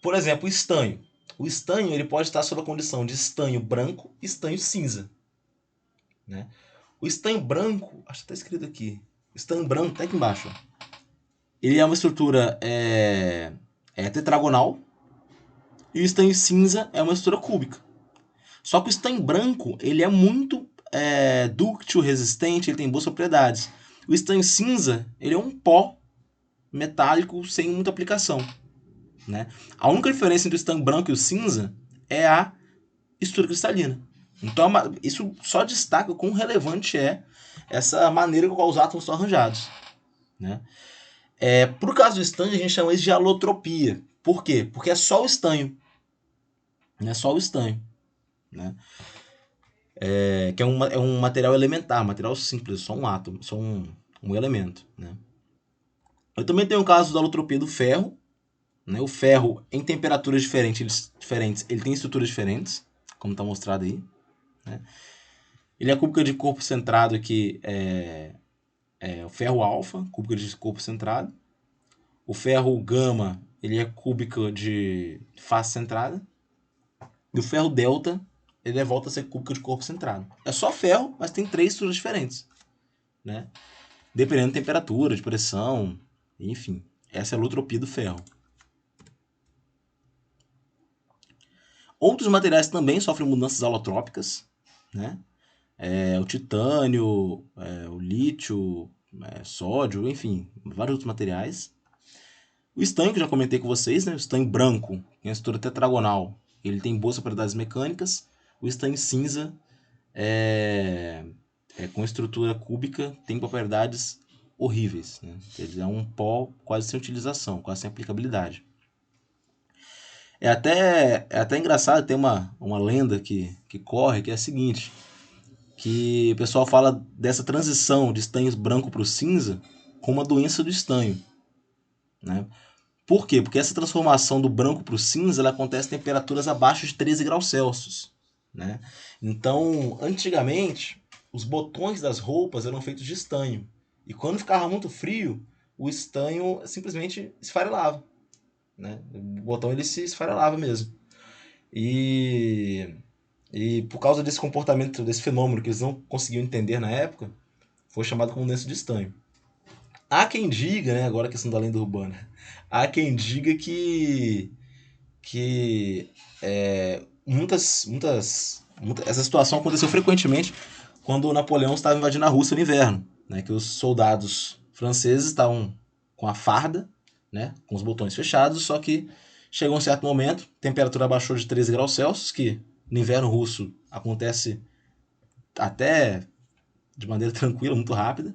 Por exemplo, o estanho. O estanho ele pode estar sob a condição de estanho branco e estanho cinza. Né? O estanho branco, acho que está escrito aqui, estanho branco está aqui embaixo. Ele é uma estrutura tetragonal e o estanho cinza é uma estrutura cúbica. Só que o estanho branco ele é muito dúctil, resistente, ele tem boas propriedades. O estanho cinza ele é um pó metálico sem muita aplicação. Né? A única diferença entre o estanho branco e o cinza é a estrutura cristalina. Então isso só destaca o quão relevante é essa maneira com a os átomos são arranjados. Né? Por causa do estanho, a gente chama isso de alotropia. Por quê? Porque é só o estanho. Não é só o estanho. Né? Que é um material elementar, material simples, só um átomo, só um elemento. Né? Eu também tenho o caso da alotropia do ferro. Né? O ferro, em temperaturas diferentes, ele tem estruturas diferentes, como está mostrado aí. Né? Ele é cúbica de corpo centrado aqui, o ferro alfa, cúbica de corpo centrado. O ferro gama, ele é cúbica de face centrada. E o ferro delta, ele volta a ser cúbica de corpo centrado. É só ferro, mas tem 3 estruturas diferentes. Né? Dependendo da temperatura, de pressão, enfim. Essa é a alotropia do ferro. Outros materiais também sofrem mudanças alotrópicas. Né? O titânio, o lítio, sódio, enfim, vários outros materiais. O estanho, que eu já comentei com vocês, né? O estanho branco, que é uma estrutura tetragonal, ele tem boas propriedades mecânicas. O estanho cinza, com estrutura cúbica, tem propriedades horríveis. Né? Ele é um pó quase sem utilização, quase sem aplicabilidade. É até engraçado, tem uma lenda que corre, que é a seguinte, que o pessoal fala dessa transição de estanho branco para o cinza como uma doença do estanho. Né? Por quê? Porque essa transformação do branco para o cinza ela acontece em temperaturas abaixo de 13 graus Celsius. Né? Então, antigamente, os botões das roupas eram feitos de estanho. E quando ficava muito frio, o estanho simplesmente esfarelava. Né? O botão ele se esfarelava mesmo. E por causa desse comportamento, desse fenômeno que eles não conseguiam entender na época, foi chamado como doença de estanho. Há quem diga, né, agora a questão da lenda urbana, há quem diga que essa situação aconteceu frequentemente quando o Napoleão estava invadindo a Rússia no inverno, né, que os soldados franceses estavam com a farda, né, com os botões fechados, só que chegou um certo momento, a temperatura baixou de 13 graus Celsius, que no inverno russo acontece até de maneira tranquila, muito rápida,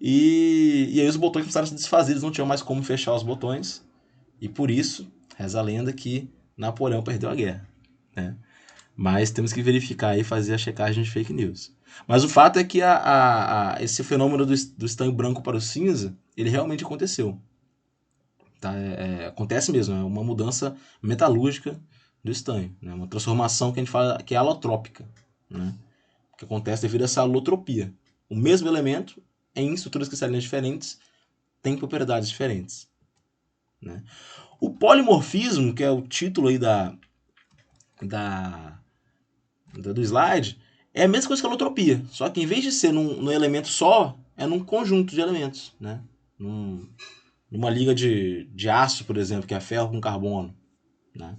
e aí os botões começaram a se desfazer, eles não tinham mais como fechar os botões, e por isso, reza a lenda que Napoleão perdeu a guerra. Né? Mas temos que verificar e fazer a checagem de fake news. Mas o fato é que esse fenômeno do estanho branco para o cinza, ele realmente aconteceu. Tá? Acontece mesmo, é uma mudança metalúrgica do estanho, né? Uma transformação que a gente fala que é alotrópica, né? Que acontece devido a essa alotropia. O mesmo elemento, em estruturas cristalinas diferentes, tem propriedades diferentes, né? O polimorfismo, que é o título aí do slide, é a mesma coisa que a alotropia, só que em vez de ser num elemento só, é num conjunto de elementos, né? Numa liga de aço, por exemplo, que é ferro com carbono, né?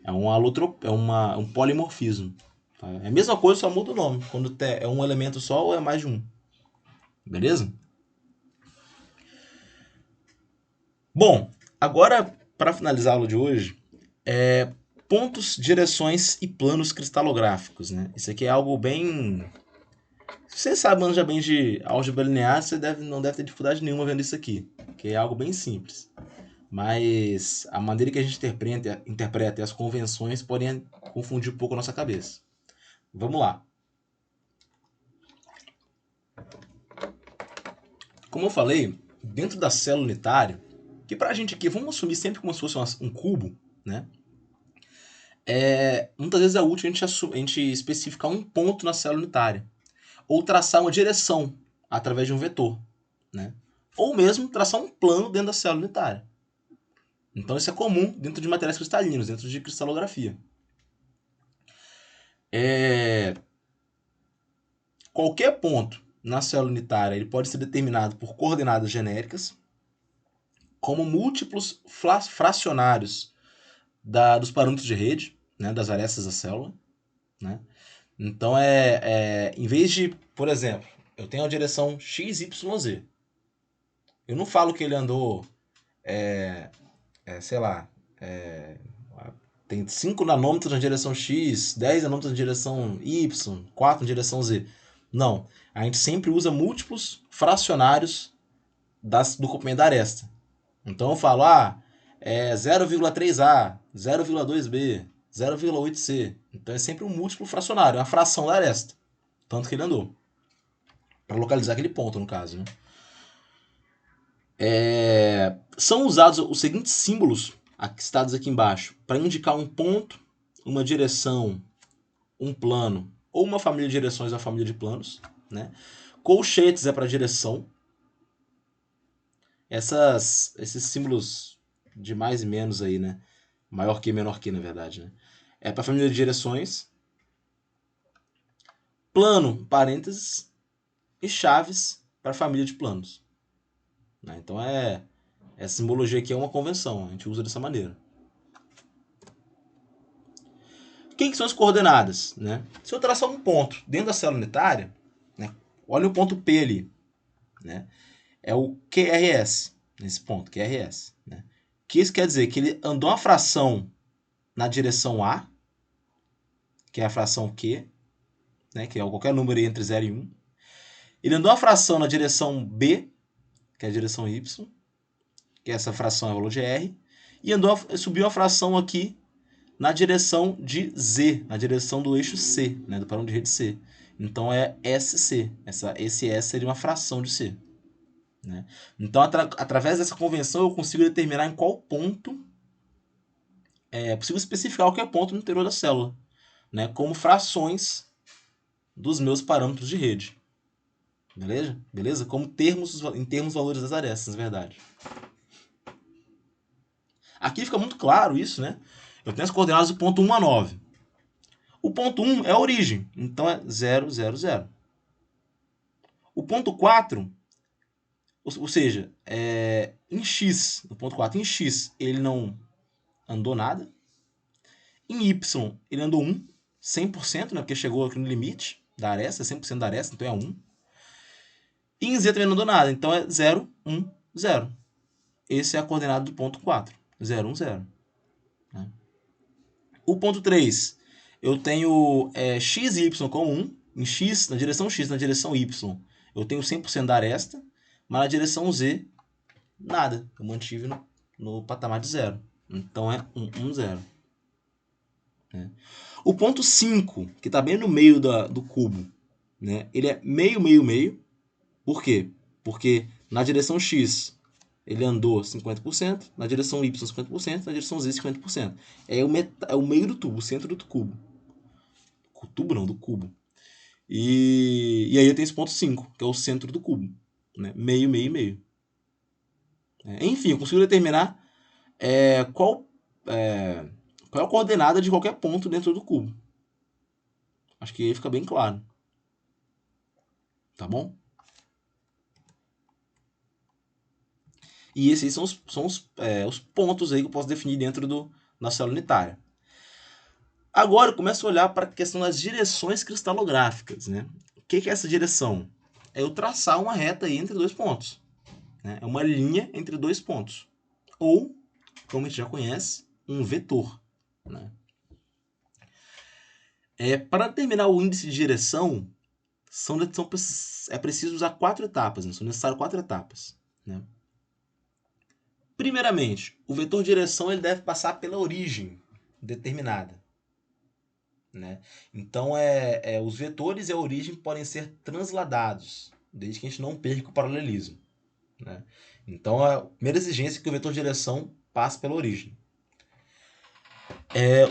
É um polimorfismo. Tá? É a mesma coisa, só muda o nome. Quando é um elemento só ou é mais de um. Beleza? Bom, agora, para finalizar a aula de hoje, pontos, direções e planos cristalográficos. Né? Isso aqui é algo bem... Se você sabe manja bem de álgebra linear, você não deve ter dificuldade nenhuma vendo isso aqui, que é algo bem simples. Mas a maneira que a gente interpreta e as convenções podem confundir um pouco a nossa cabeça. Vamos lá. Como eu falei, dentro da célula unitária, que pra gente aqui, vamos assumir sempre como se fosse um cubo, né? Muitas vezes é útil a gente especificar um ponto na célula unitária. Ou traçar uma direção através de um vetor, né? Ou mesmo traçar um plano dentro da célula unitária. Então isso é comum dentro de materiais cristalinos, dentro de cristalografia. Qualquer ponto na célula unitária ele pode ser determinado por coordenadas genéricas, como múltiplos fracionários dos parâmetros de rede, né, das arestas da célula. Né? Então, em vez de, por exemplo, eu tenho a direção x, y, z. Eu não falo que ele andou, sei lá, tem 5 nanômetros na direção x, 10 nanômetros na direção y, 4 na direção z. Não. A gente sempre usa múltiplos fracionários do comprimento da aresta. Então eu falo, 0,3A, 0,2B, 0,8C. Então é sempre um múltiplo fracionário, é uma fração da aresta. Tanto que ele andou. Para localizar aquele ponto, no caso. Né? São usados os seguintes símbolos citados aqui embaixo para indicar um ponto, uma direção, um plano ou uma família de direções, uma família de planos. Né? Colchetes é para direção. Esses símbolos de mais e menos aí, né? Maior que e menor que, na verdade, né? É para a família de direções. Plano, parênteses. E chaves para a família de planos. Né? Então, essa simbologia aqui é uma convenção. A gente usa dessa maneira. Quem que são as coordenadas? Né? Se eu traçar um ponto dentro da célula unitária, né? Olha o ponto P ali. Né? É o QRS. Nesse ponto, QRS. Né? Que isso quer dizer que ele andou uma fração na direção A, que é a fração Q, né, que é qualquer número entre 0 e 1. Ele andou uma fração na direção B, que é a direção Y, que essa fração é o valor de R, e subiu uma fração aqui na direção de Z, na direção do eixo C, né, do padrão de rede C. Então é SC. Esse S seria uma fração de C. Né? Então, através dessa convenção, eu consigo determinar em qual ponto é possível especificar qualquer ponto no interior da célula, né, como frações dos meus parâmetros de rede. Beleza? Beleza? Como em termos valores das arestas, na verdade. Aqui fica muito claro isso, né? Eu tenho as coordenadas do ponto 1 a 9. O ponto 1 é a origem, então é 0, 0, 0. O ponto 4, ou seja, em x, no ponto 4, em x, ele não andou nada. Em y, ele andou 1, 100%, né? Porque chegou aqui no limite da aresta, 100% da aresta, então é 1. E em z também não andou nada, então é 0, 1, 0. Esse é a coordenada do ponto 4, 0, 1, 0. Né? O ponto 3, eu tenho x e y como 1. Em x, na direção x, na direção y, eu tenho 100% da aresta, mas na direção z, nada. Eu mantive no patamar de 0. Então é 1, 1, 0. Né? O ponto 5, que está bem no meio do cubo, né? Ele é meio, meio, meio. Por quê? Porque na direção x ele andou 50%, na direção Y 50%, na direção Z 50%. É o meio do tubo, o centro do cubo. O tubo não, do cubo. E aí eu tenho esse ponto 5, que é o centro do cubo. Né? Meio, meio, meio. Enfim, eu consigo determinar qual é a coordenada de qualquer ponto dentro do cubo. Acho que aí fica bem claro. Tá bom? E esses são os pontos aí que eu posso definir dentro da célula unitária. Agora eu começo a olhar para a questão das direções cristalográficas. Né? O que é essa direção? É eu traçar uma reta aí entre dois pontos. Né? É uma linha entre dois pontos. Ou, como a gente já conhece, um vetor. Né? Para determinar o índice de direção, é preciso usar 4 etapas. Né? São necessárias 4 etapas. Né? Primeiramente, o vetor de direção ele deve passar pela origem determinada. Né? Então, os vetores e a origem podem ser transladados, desde que a gente não perca o paralelismo. Né? Então, a primeira exigência é que o vetor de direção passe pela origem.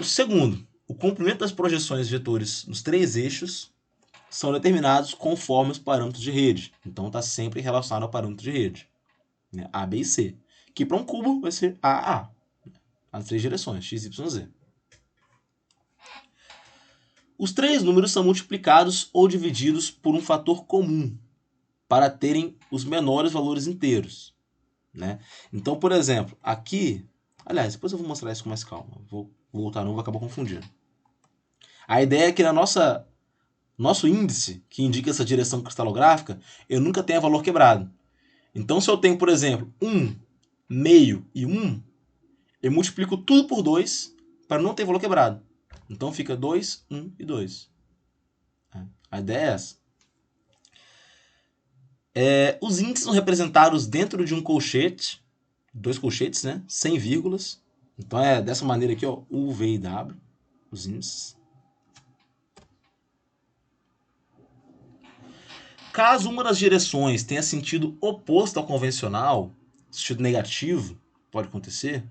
O segundo, o comprimento das projeções de vetores nos 3 eixos são determinados conforme os parâmetros de rede. Então, está sempre relacionado ao parâmetro de rede. Né? A, B e C. Que para um cubo vai ser AA. As 3 direções, X, Y, Z. Os 3 números são multiplicados ou divididos por um fator comum para terem os menores valores inteiros. Né? Então, por exemplo, aqui... Aliás, depois eu vou mostrar isso com mais calma. Vou voltar, não vou acabar confundindo. A ideia é que nosso índice, que indica essa direção cristalográfica, eu nunca tenha valor quebrado. Então, se eu tenho, por exemplo, 1, meio e 1, eu multiplico tudo por 2 para não ter valor quebrado. Então fica 2, 1 e 2. A ideia é essa. Os índices são representados dentro de um colchete, 2 colchetes, né? Sem vírgulas. Então é dessa maneira aqui, ó, U, V e W, os índices. Caso uma das direções tenha sentido oposto ao convencional, sentido negativo, pode acontecer,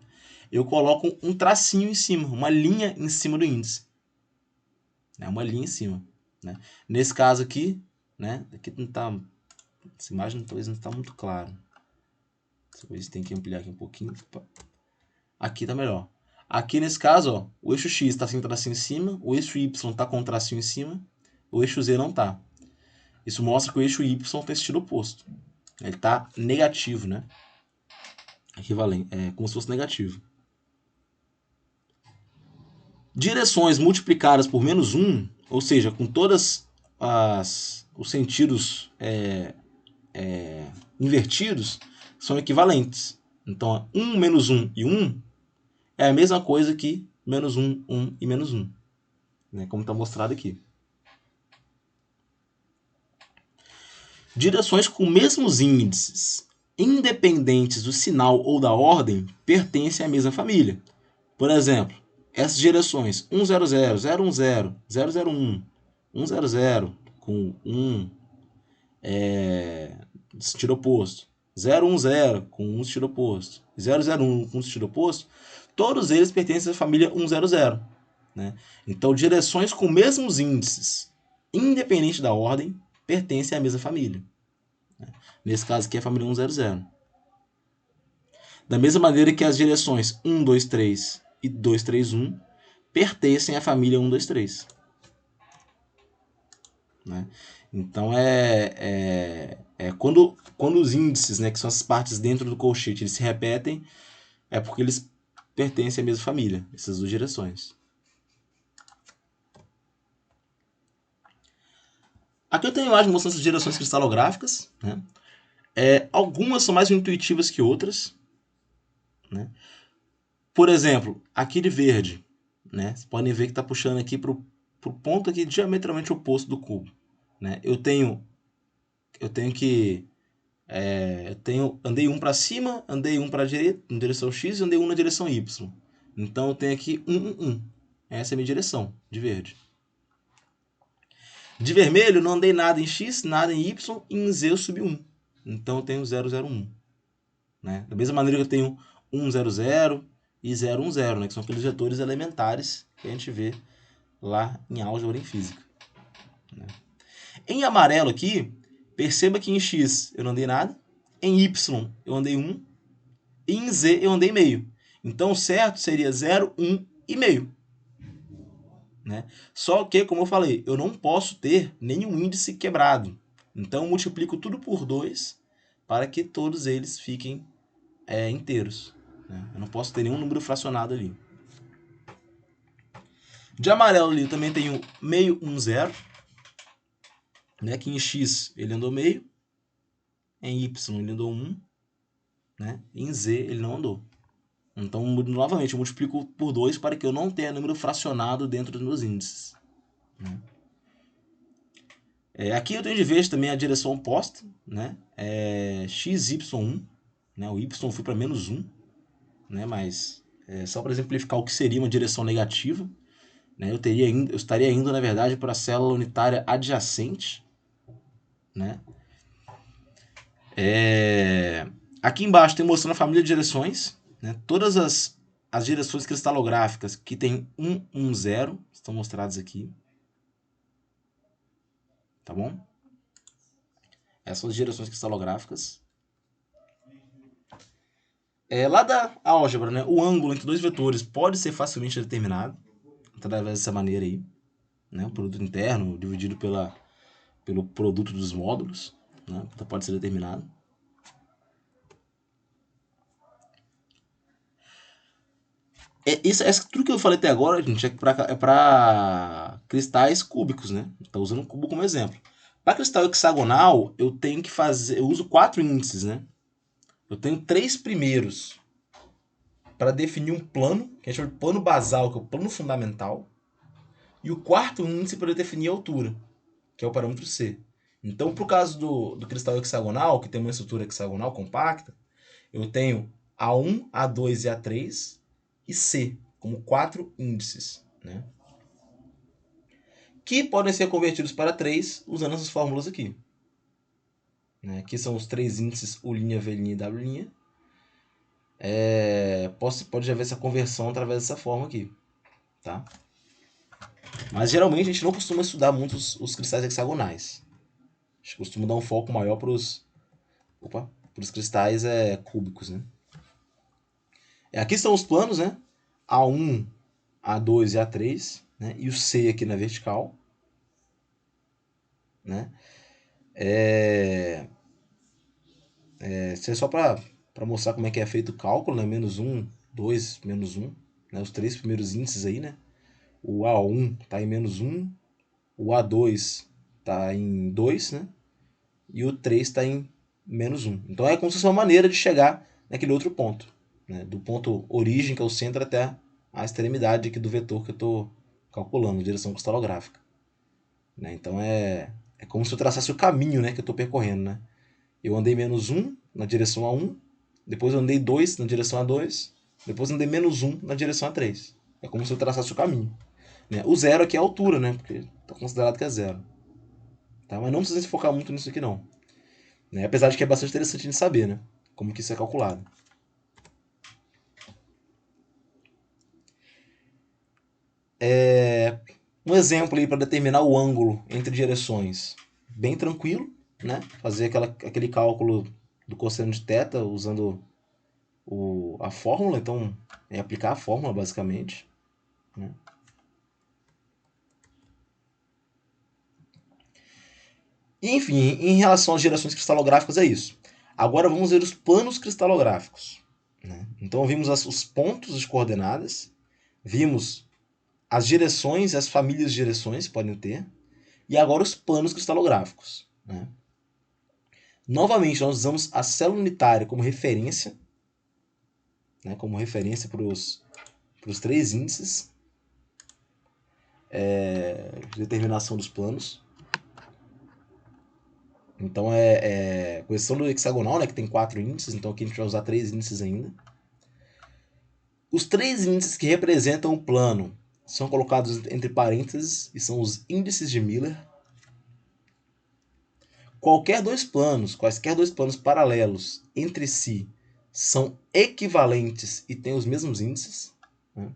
eu coloco um tracinho em cima, uma linha em cima do índice. Uma linha em cima. Né? Nesse caso aqui, né? Aqui não tá, essa imagem talvez não está muito clara. Talvez tem que ampliar aqui um pouquinho. Aqui está melhor. Aqui nesse caso, ó, o eixo X está sem tracinho em cima, o eixo Y está com tracinho em cima, o eixo Z não está. Isso mostra que o eixo Y tem sentido oposto. Ele está negativo, né? Equivalente, como se fosse negativo. Direções multiplicadas por menos 1, ou seja, com todos os sentidos invertidos, são equivalentes. Então, 1 menos 1 e 1 é a mesma coisa que menos 1, 1 e menos 1. Né? Como está mostrado aqui. Direções com mesmos índices, independentes do sinal ou da ordem, pertencem à mesma família. Por exemplo, essas direções 100, 010, 001, 100 com 1 sentido oposto, 010 com 1 sentido oposto, 001 com 1 sentido oposto, todos eles pertencem à família 100. Né? Então, direções com mesmos índices, independente da ordem, pertencem à mesma família. Nesse caso aqui é a família 100. Da mesma maneira que as direções 123 e 231 pertencem à família 123. Né? Então quando os índices, né, que são as partes dentro do colchete, eles se repetem, é porque eles pertencem à mesma família, essas duas direções. Aqui eu tenho a imagem mostrando essas direções cristalográficas. Né? Algumas são mais intuitivas que outras. Né? Por exemplo, aqui de verde, né? Vocês podem ver que está puxando aqui para o ponto aqui diametralmente oposto do cubo. Né? Eu andei um para cima, andei um para a direita, na direção X, e andei um na direção Y. Então eu tenho aqui 1. Essa é a minha direção, de verde. De vermelho, não andei nada em X, nada em Y, e em Z eu subi 1. Então eu tenho 001. né? Da mesma maneira que eu tenho 1, 0, 0 e 0, 1, 0, né? Que são aqueles vetores elementares que a gente vê lá em álgebra em física, né? Em amarelo aqui, perceba que em x eu não andei nada, em y eu andei 1 e em z eu andei meio. Então o certo seria 0, 1 e meio, né? Só que, como eu falei, eu não posso ter nenhum índice quebrado. Então eu multiplico tudo por 2 para que todos eles fiquem inteiros, né? Eu não posso ter nenhum número fracionado ali. De amarelo ali eu também tenho meio, 1, 0, né? Que em x ele andou meio, em y ele andou 1, né? E em z ele não andou. Então, novamente, eu multiplico por 2 para que eu não tenha número fracionado dentro dos meus índices, né? Aqui eu tenho de vez também a direção oposta, né? X, Y1, né? O y foi para menos 1, né? Mas só para exemplificar o que seria uma direção negativa, né? Eu estaria indo, na verdade, para a célula unitária adjacente, né? Aqui embaixo tem mostrando a família de direções, né? Todas as direções cristalográficas que tem 1, 1, 0 estão mostradas aqui, tá bom? Essas são as direções cristalográficas. Lá da álgebra, né? O ângulo entre dois vetores pode ser facilmente determinado através dessa maneira aí, né? O produto interno dividido pelo produto dos módulos, né? Então pode ser determinado. Tudo que eu falei até agora, gente, é para cristais cúbicos, né? Estou usando um cubo como exemplo. Para cristal hexagonal, eu uso 4 índices, né? Eu tenho 3 primeiros para definir um plano, que a gente chama de plano basal, que é o plano fundamental, e o quarto índice para definir a altura, que é o parâmetro C. Então, para o caso do cristal hexagonal, que tem uma estrutura hexagonal compacta, eu tenho A1, A2 e A3 e C, como 4 índices, né? Que podem ser convertidos para 3 usando essas fórmulas aqui, né? Aqui são os 3 índices U', V' e W'. Pode haver essa conversão através dessa forma aqui, tá? Mas geralmente a gente não costuma estudar muito os cristais hexagonais. A gente costuma dar um foco maior para os cristais cúbicos, né? Aqui estão os planos, né? A1, A2 e A3, né? E o C aqui na vertical, né? Isso é só para mostrar como é que é feito o cálculo, né? Menos 1, 2, menos 1, né? Os 3 primeiros índices aí, né? O A1 está em menos 1, o A2 está em 2, né? E o 3 está em menos 1. Então é como se fosse uma maneira de chegar naquele outro ponto, né? Do ponto origem, que é o centro, até a extremidade aqui do vetor que eu estou calculando, direção cristalográfica, né? Então é como se eu traçasse o caminho, né, que eu estou percorrendo, né? Eu andei menos 1 na direção A1, depois eu andei 2 na direção A2, depois eu andei menos 1 na direção A3. É como se eu traçasse o caminho, né? O zero aqui é a altura, né? Porque está considerado que é zero. Tá? Mas não precisa se focar muito nisso aqui, não. Né? Apesar de que é bastante interessante de saber, né? Como que isso é calculado. Um exemplo aí para determinar o ângulo entre direções. Bem tranquilo, né? Fazer aquele cálculo do cosseno de θ usando a fórmula. Então, é aplicar a fórmula, basicamente, né? E, enfim, em relação às gerações cristalográficas, é isso. Agora vamos ver os planos cristalográficos, né? Então, vimos os pontos de coordenadas, vimos as direções e as famílias de direções que podem ter, e agora os planos cristalográficos, né? Novamente, nós usamos a célula unitária como referência, né? Como referência para os 3 índices de determinação dos planos. Então, com exceção do hexagonal, né, que tem 4 índices, então aqui a gente vai usar 3 índices ainda. Os 3 índices que representam o plano são colocados entre parênteses e são os índices de Miller. Quaisquer dois planos paralelos entre si são equivalentes e têm os mesmos índices, né?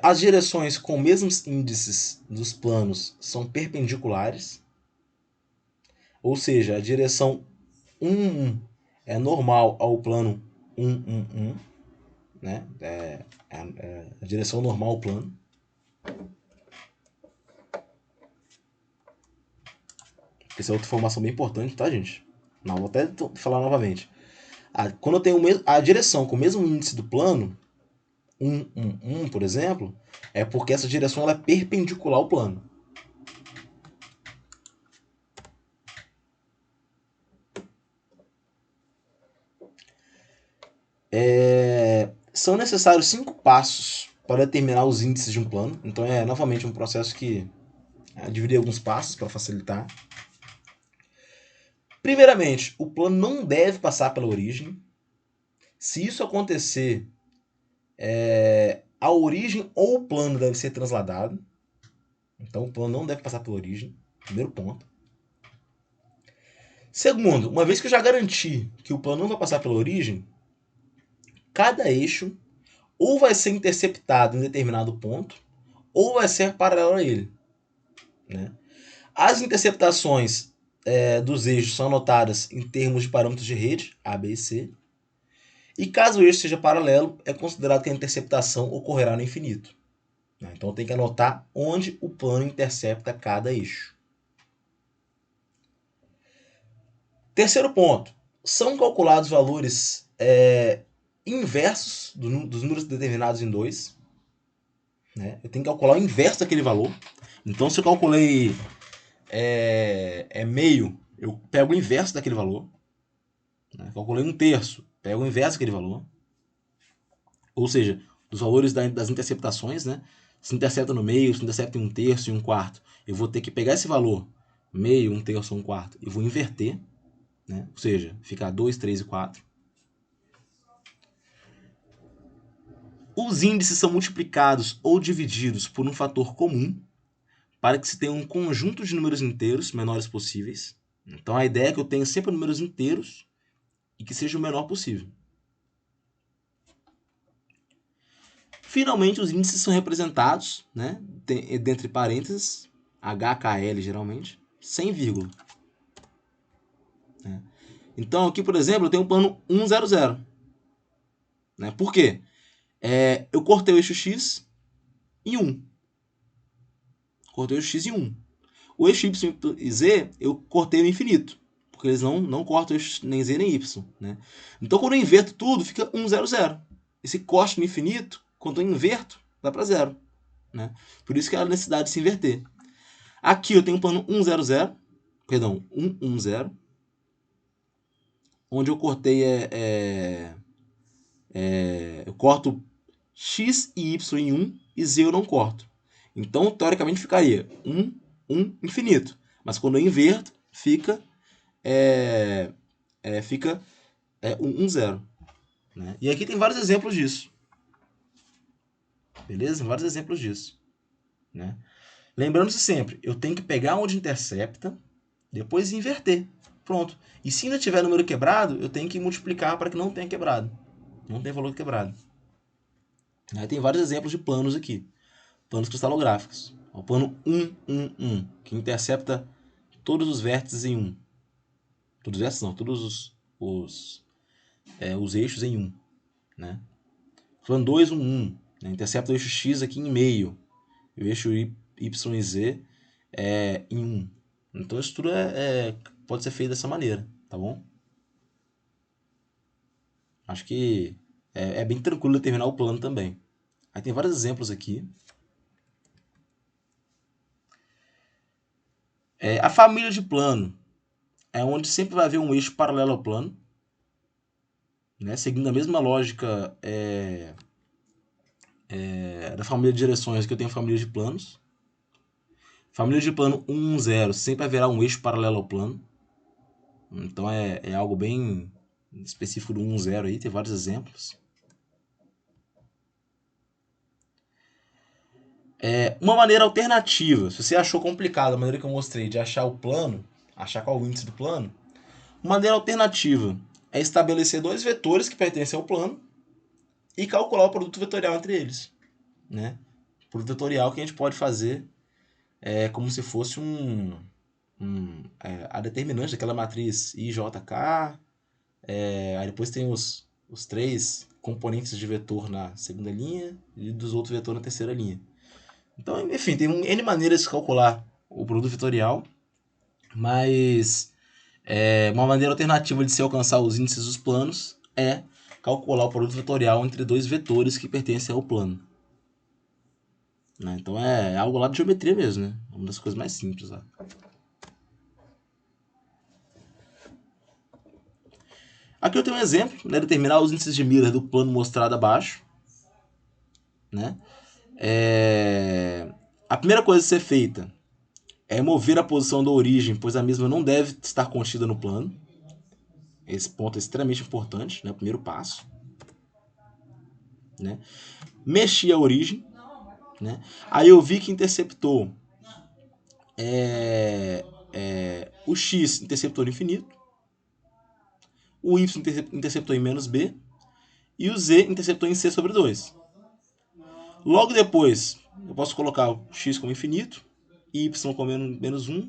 As direções com mesmos índices dos planos são perpendiculares, ou seja, a direção 1, 1 é normal ao plano 1, 1, 1, né? A direção normal ao plano. Essa é outra informação bem importante, tá, gente? Não, vou até falar novamente. Quando eu tenho a direção com o mesmo índice do plano, 1, 1, 1, por exemplo, é porque essa direção ela é perpendicular ao plano. São necessários 5 passos para determinar os índices de um plano. Então é novamente um processo que dividir alguns passos para facilitar. Primeiramente, o plano não deve passar pela origem. Se isso acontecer, a origem ou o plano deve ser transladado. Então o plano não deve passar pela origem. Primeiro ponto. Segundo, uma vez que eu já garanti que o plano não vai passar pela origem, cada eixo ou vai ser interceptado em determinado ponto, ou vai ser paralelo a ele, né? As interceptações dos eixos são anotadas em termos de parâmetros de rede, A, B e C. E caso o eixo seja paralelo, é considerado que a interceptação ocorrerá no infinito. Então tem que anotar onde o plano intercepta cada eixo. Terceiro ponto. São calculados valores inversos dos números determinados em 2. Né? Eu tenho que calcular o inverso daquele valor. Então, se eu calculei meio, eu pego o inverso daquele valor. Né? Calculei 1/3, pego o inverso daquele valor. Ou seja, dos valores das interceptações, né? Se intercepta no meio, se intercepta em 1/3 e 1/4, eu vou ter que pegar esse valor, meio, 1/3 ou 1/4, e vou inverter, né? Ou seja, ficar 2, 3 e 4. Os índices são multiplicados ou divididos por um fator comum para que se tenha um conjunto de números inteiros menores possíveis. Então a ideia é que eu tenha sempre números inteiros e que seja o menor possível. Finalmente, os índices são representados, né, dentre parênteses, HKL geralmente, sem vírgula. Né? Então aqui, por exemplo, eu tenho um plano 100. Né? Por quê? Eu cortei o eixo X em 1. Cortei o eixo X em 1. O eixo Y e Z eu cortei no infinito, porque eles não cortam eixo nem Z nem Y. Né? Então quando eu inverto tudo, fica 100. Esse corte no infinito, quando eu inverto, dá para 0. Né? Por isso que há a necessidade de se inverter. Aqui eu tenho um plano 100, perdão, 110, onde eu cortei eu corto X e Y em 1 e Z eu não corto. Então, teoricamente, ficaria 1, 1, infinito. Mas quando eu inverto, fica 1, 0. Né? E aqui tem vários exemplos disso. Beleza? Vários exemplos disso. Né? Lembrando-se sempre, eu tenho que pegar onde intercepta, depois inverter. Pronto. E se ainda tiver número quebrado, eu tenho que multiplicar para que não tenha quebrado. Não tem valor quebrado. Aí tem vários exemplos de planos aqui. Planos cristalográficos. O plano 1, 1, 1, que intercepta todos os vértices em 1. Todos os vértices não, todos os eixos em 1. Né? Plano 2, 1, 1. Né? Intercepta o eixo X aqui em meio. E o eixo Y e Z em 1. Então isso tudo pode ser feito dessa maneira, tá bom? Acho que é bem tranquilo determinar o plano também. Aí tem vários exemplos aqui. A família de plano é onde sempre vai haver um eixo paralelo ao plano, né? Seguindo a mesma lógica da família de direções que eu tenho a família de planos. Família de plano 1, 0, sempre haverá um eixo paralelo ao plano. Então é algo bem específico do 1, 0 aí, tem vários exemplos. Uma maneira alternativa, se você achou complicado a maneira que eu mostrei de achar o plano, achar qual é o índice do plano, uma maneira alternativa é estabelecer dois vetores que pertencem ao plano e calcular o produto vetorial entre eles, né? O produto vetorial que a gente pode fazer é como se fosse a determinante daquela matriz IJK. Aí depois tem os três componentes de vetor na segunda linha e dos outros vetores na terceira linha. Então, enfim, tem N maneiras de calcular o produto vetorial, mas uma maneira alternativa de se alcançar os índices dos planos é calcular o produto vetorial entre dois vetores que pertencem ao plano. Né? Então é algo lá de geometria mesmo, né? Uma das coisas mais simples lá. Aqui eu tenho um exemplo, né? Determinar os índices de Miller do plano mostrado abaixo. Né? A primeira coisa a ser feita é mover a posição da origem, pois a mesma não deve estar contida no plano. Esse ponto é extremamente importante, né? O primeiro passo. Né? Mexi a origem. Né? Aí eu vi que interceptou o x interceptou no infinito, o y interceptou em menos b e o z interceptou em c sobre 2. Logo depois, eu posso colocar o x como infinito, y como menos 1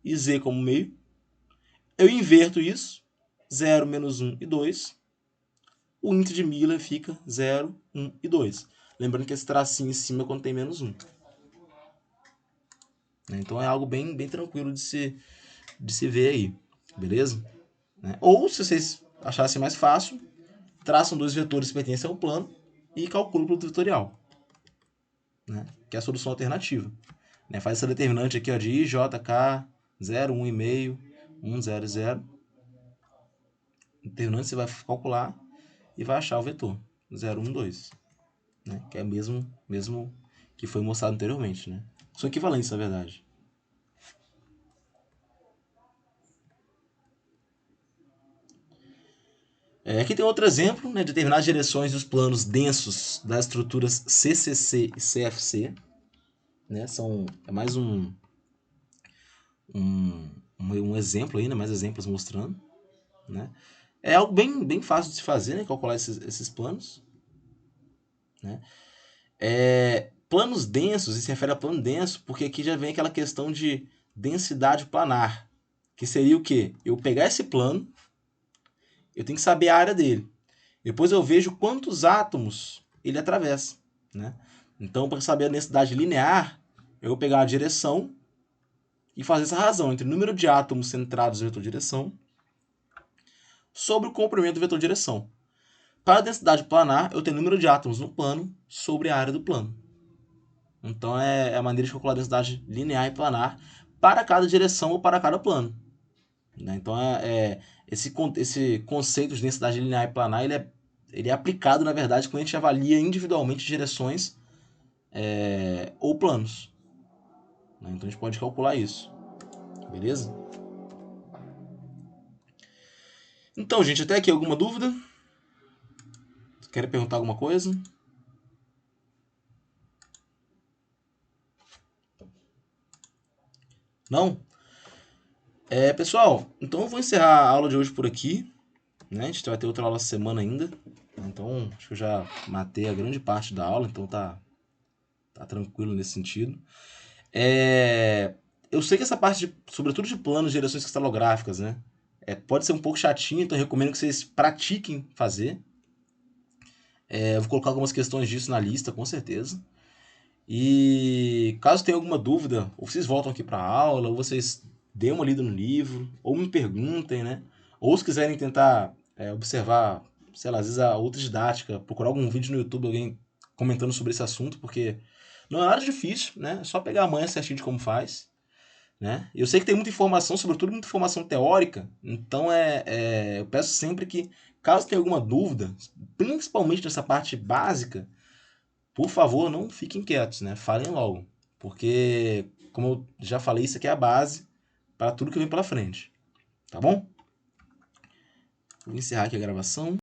e z como meio. Eu inverto isso, 0, menos 1 e 2. O índice de Miller fica 0, 1 e 2. Lembrando que esse tracinho em cima é quando tem menos 1. Então é algo bem tranquilo de se ver aí, beleza? Ou, se vocês achassem mais fácil, traçam dois vetores que pertencem ao plano e calculam o produto vetorial, né? Que é a solução alternativa. Faz essa determinante aqui, ó, de IJK 0, 1,5, 1, 0, 0. Determinante você vai calcular e vai achar o vetor 0, 1, 2. Né? Que é mesmo que foi mostrado anteriormente. Né? São equivalentes, na verdade. Aqui tem outro exemplo, né, de determinar as direções dos planos densos das estruturas CCC e CFC. Né, é mais um exemplo aí, né, mais exemplos mostrando. Né. É algo bem fácil de se fazer, né, calcular esses planos. Né. Planos densos, isso se refere a plano denso, porque aqui já vem aquela questão de densidade planar, que seria o quê? Eu pegar esse plano, eu tenho que saber a área dele. Depois eu vejo quantos átomos ele atravessa. Né? Então, para saber a densidade linear, eu vou pegar a direção e fazer essa razão entre o número de átomos centrados no vetor direção sobre o comprimento do vetor direção. Para a densidade planar, eu tenho o número de átomos no plano sobre a área do plano. Então, é a maneira de calcular a densidade linear e planar para cada direção ou para cada plano. Né? Então, esse conceito de densidade linear e planar ele é aplicado, na verdade, quando a gente avalia individualmente direções ou planos. Né? Então, a gente pode calcular isso. Beleza? Então, gente, até aqui alguma dúvida? Querem perguntar alguma coisa? Não? Pessoal, então eu vou encerrar a aula de hoje por aqui. Né? A gente vai ter outra aula semana ainda. Então, acho que eu já matei a grande parte da aula, então tá tranquilo nesse sentido. Eu sei que essa parte, sobretudo de planos de direções cristalográficas, né? Pode ser um pouco chatinho, então eu recomendo que vocês pratiquem fazer. Eu vou colocar algumas questões disso na lista, com certeza. E caso tenha alguma dúvida, ou vocês voltam aqui para a aula, ou vocês dêem uma lida no livro, ou me perguntem, né? Ou se quiserem tentar observar, sei lá, às vezes a outra didática, procurar algum vídeo no YouTube, alguém comentando sobre esse assunto, porque não é nada difícil, né? É só pegar a manha certinho de como faz. Né? Eu sei que tem muita informação, sobretudo muita informação teórica, então eu peço sempre que, caso tenha alguma dúvida, principalmente nessa parte básica, por favor, não fiquem quietos, né? Falem logo, porque, como eu já falei, isso aqui é a base para tudo que vem pela frente, tá bom? Vou encerrar aqui a gravação.